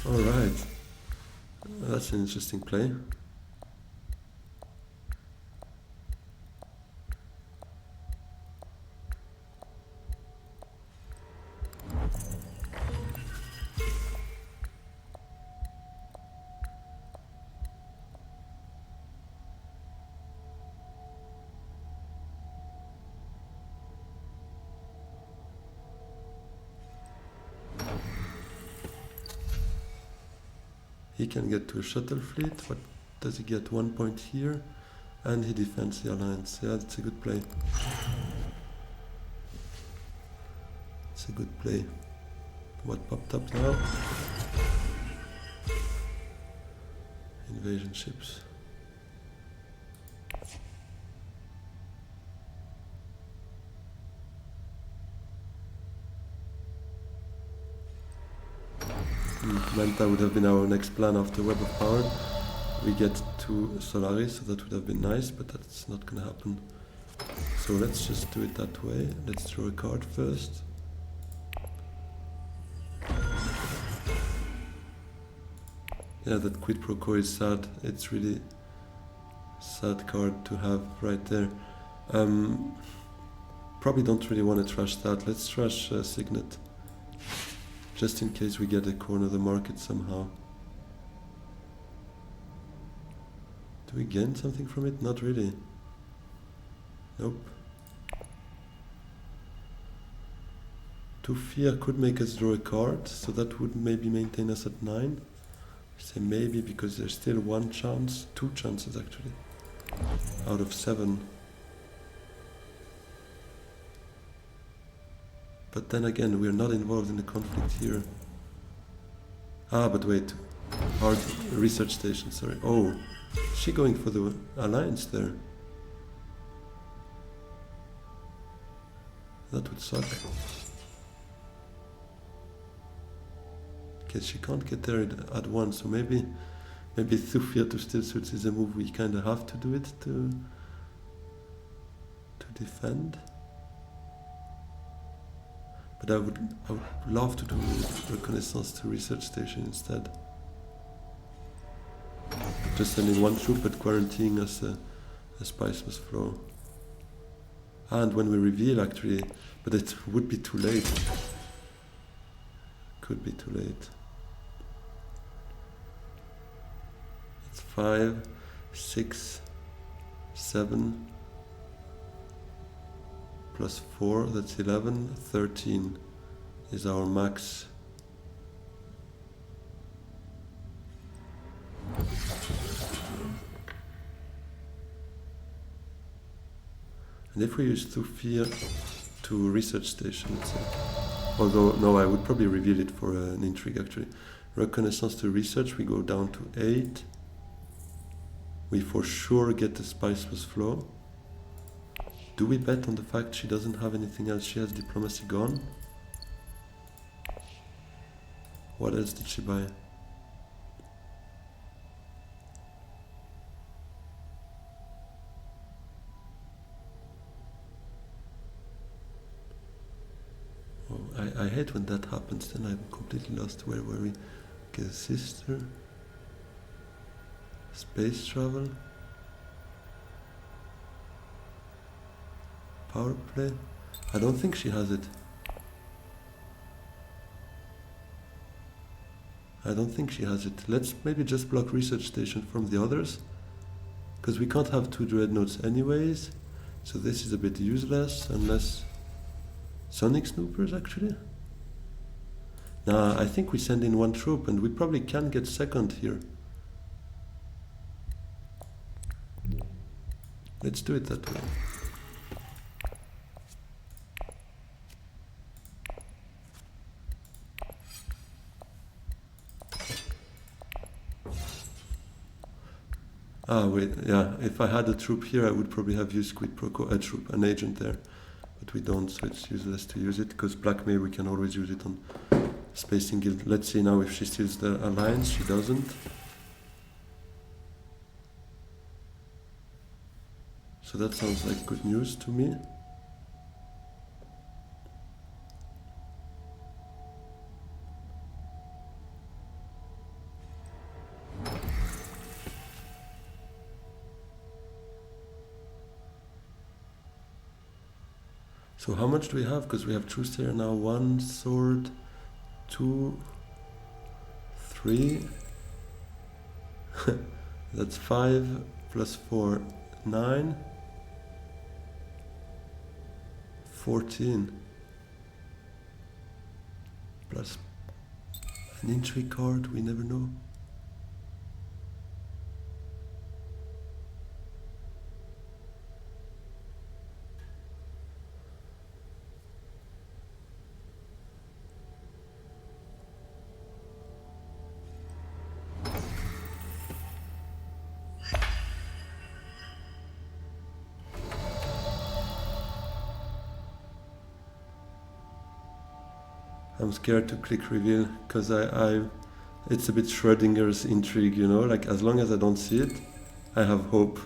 Alright, that's an interesting play. He can get to a shuttle fleet. What does he get? 1 point here, and he defends the alliance. Yeah, that's a good play. It's a good play. What popped up now? Invasion ships. Manta would have been our next plan after Web of Power. We get to Solaris, so that would have been nice, but that's not gonna happen. So let's just do it that way. Let's draw a card first. Yeah, that Quid Pro Quo is sad. It's really sad card to have right there. Probably don't really want to trash that. Let's trash Signet. Just in case we get a corner of the market somehow. Do we gain something from it? Not really. Nope. To fear could make us draw a card, so that would maybe maintain us at 9. I say maybe because there's still 1 chance, 2 chances actually, out of 7. But then again, we're not involved in the conflict here. Ah, but wait. Our research station, sorry. Oh, is she going for the alliance there? That would suck. Okay, she can't get there at once, so maybe Thufir to still suits is a move we kind of have to do it to defend. But I would love to do reconnaissance to research station instead. Just sending 1 troop but guaranteeing us a Spice Must Flow. And when we reveal actually, but it would be too late. Could be too late. It's 5, 6, 7. Plus 4, that's 11, 13 is our max. And if we use Thufir to research station, let's say, Although, no, I would probably reveal it for an intrigue actually. Reconnaissance to research, we go down to 8. We for sure get the spice plus flow. Do we bet on the fact she doesn't have anything else? She has diplomacy gone. What else did she buy? I hate when that happens, then I'm completely lost. Where were we? Okay, sister. Space travel. Power play. I don't think she has it. I don't think she has it. Let's maybe just block research station from the others. Because we can't have 2 dreadnoughts anyways. So this is a bit useless unless... Sonic Snoopers actually? Nah, I think we send in 1 troop and we probably can get second here. Let's do it that way. Ah, wait, yeah, if I had a troop here, I would probably have used quid pro quo, a troop, an agent there. But we don't, so it's useless to use it, because blackmail, we can always use it on Spacing Guild. Let's see now if she steals the alliance. She doesn't. So that sounds like good news to me. So how much do we have? Because we have truce here now. 1 sword, 2, 3. That's 5 plus 4, 9. 14. Plus an intrigue card, we never know. I'm scared to click reveal because it's a bit Schrodinger's intrigue, you know, like as long as I don't see it, I have hope.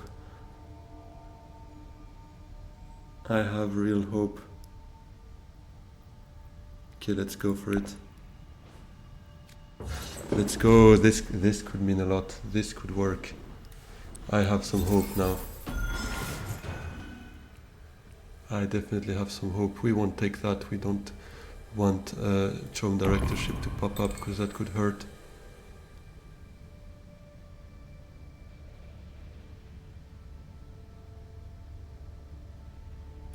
I have real hope. Okay, let's go for it. Let's go. This could mean a lot. This could work. I have some hope now. I definitely have some hope. We won't take that. We don't want Chom directorship to pop up because that could hurt.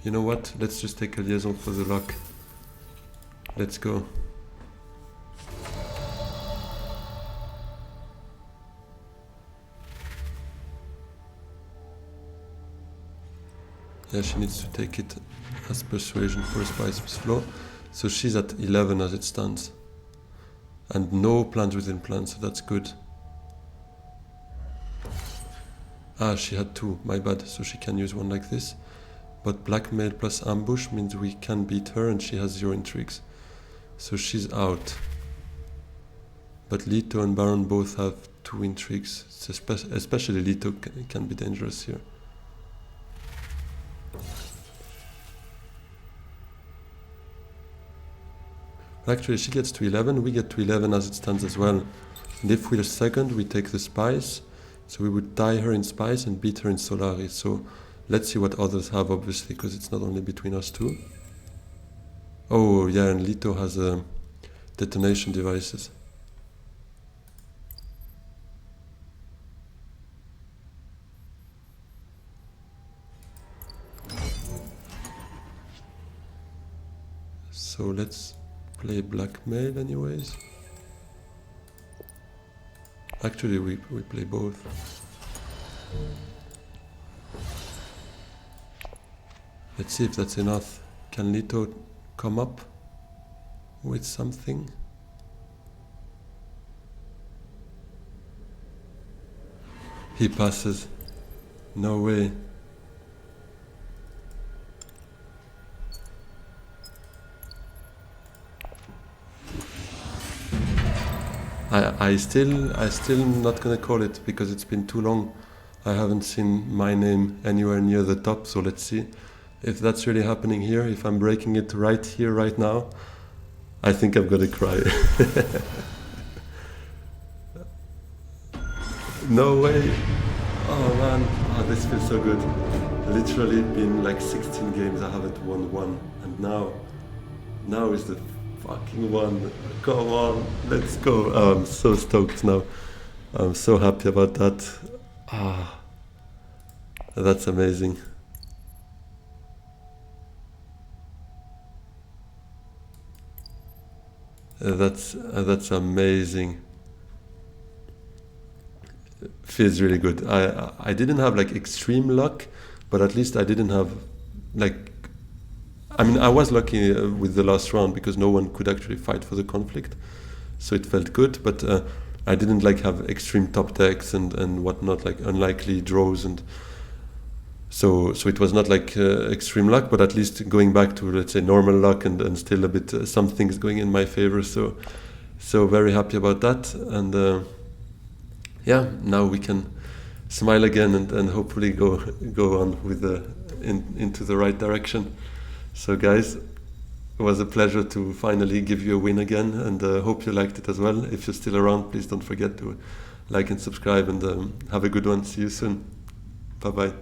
You know what? Let's just take a liaison for the luck. Let's go. Yeah, she needs to take it as persuasion for a spice flow. So she's at 11 as it stands. And no plans within plans, so that's good. Ah, she had 2, my bad, so she can use one like this. But blackmail plus ambush means we can beat her and she has 0 intrigues. So she's out. But Leto and Baron both have 2 intrigues. So especially Leto can be dangerous here. Actually, she gets to 11, we get to 11 as it stands as well. And if we're second, we take the spice. So we would tie her in spice and beat her in Solari. So let's see what others have, obviously, because it's not only between us two. Oh, yeah, and Leto has detonation devices. So let's play blackmail anyways. Actually, we play both. Let's see if that's enough. Can Leto come up? with something. He passes. No way. I still not gonna call it because it's been too long. I haven't seen my name anywhere near the top, so let's see if that's really happening here. If I'm breaking it right here, right now, I think I'm gonna cry. No way. Oh man, oh, this feels so good. Literally been like 16 games I haven't won one, and now is the fucking one. Come on, let's go. Oh, I'm so stoked now. I'm so happy about that. Ah, that's amazing. That's amazing. Feels really good. I didn't have like extreme luck, but at least I didn't have like. I mean, I was lucky with the last round because no one could actually fight for the conflict, so it felt good. But I didn't like have extreme top decks and whatnot, like unlikely draws, and so it was not like extreme luck, but at least going back to, let's say, normal luck and still a bit some things going in my favor. So very happy about that, and yeah, now we can smile again and hopefully go on with into the right direction. So guys, it was a pleasure to finally give you a win again, and hope you liked it as well. If you're still around, please don't forget to like and subscribe, and have a good one. See you soon. Bye bye.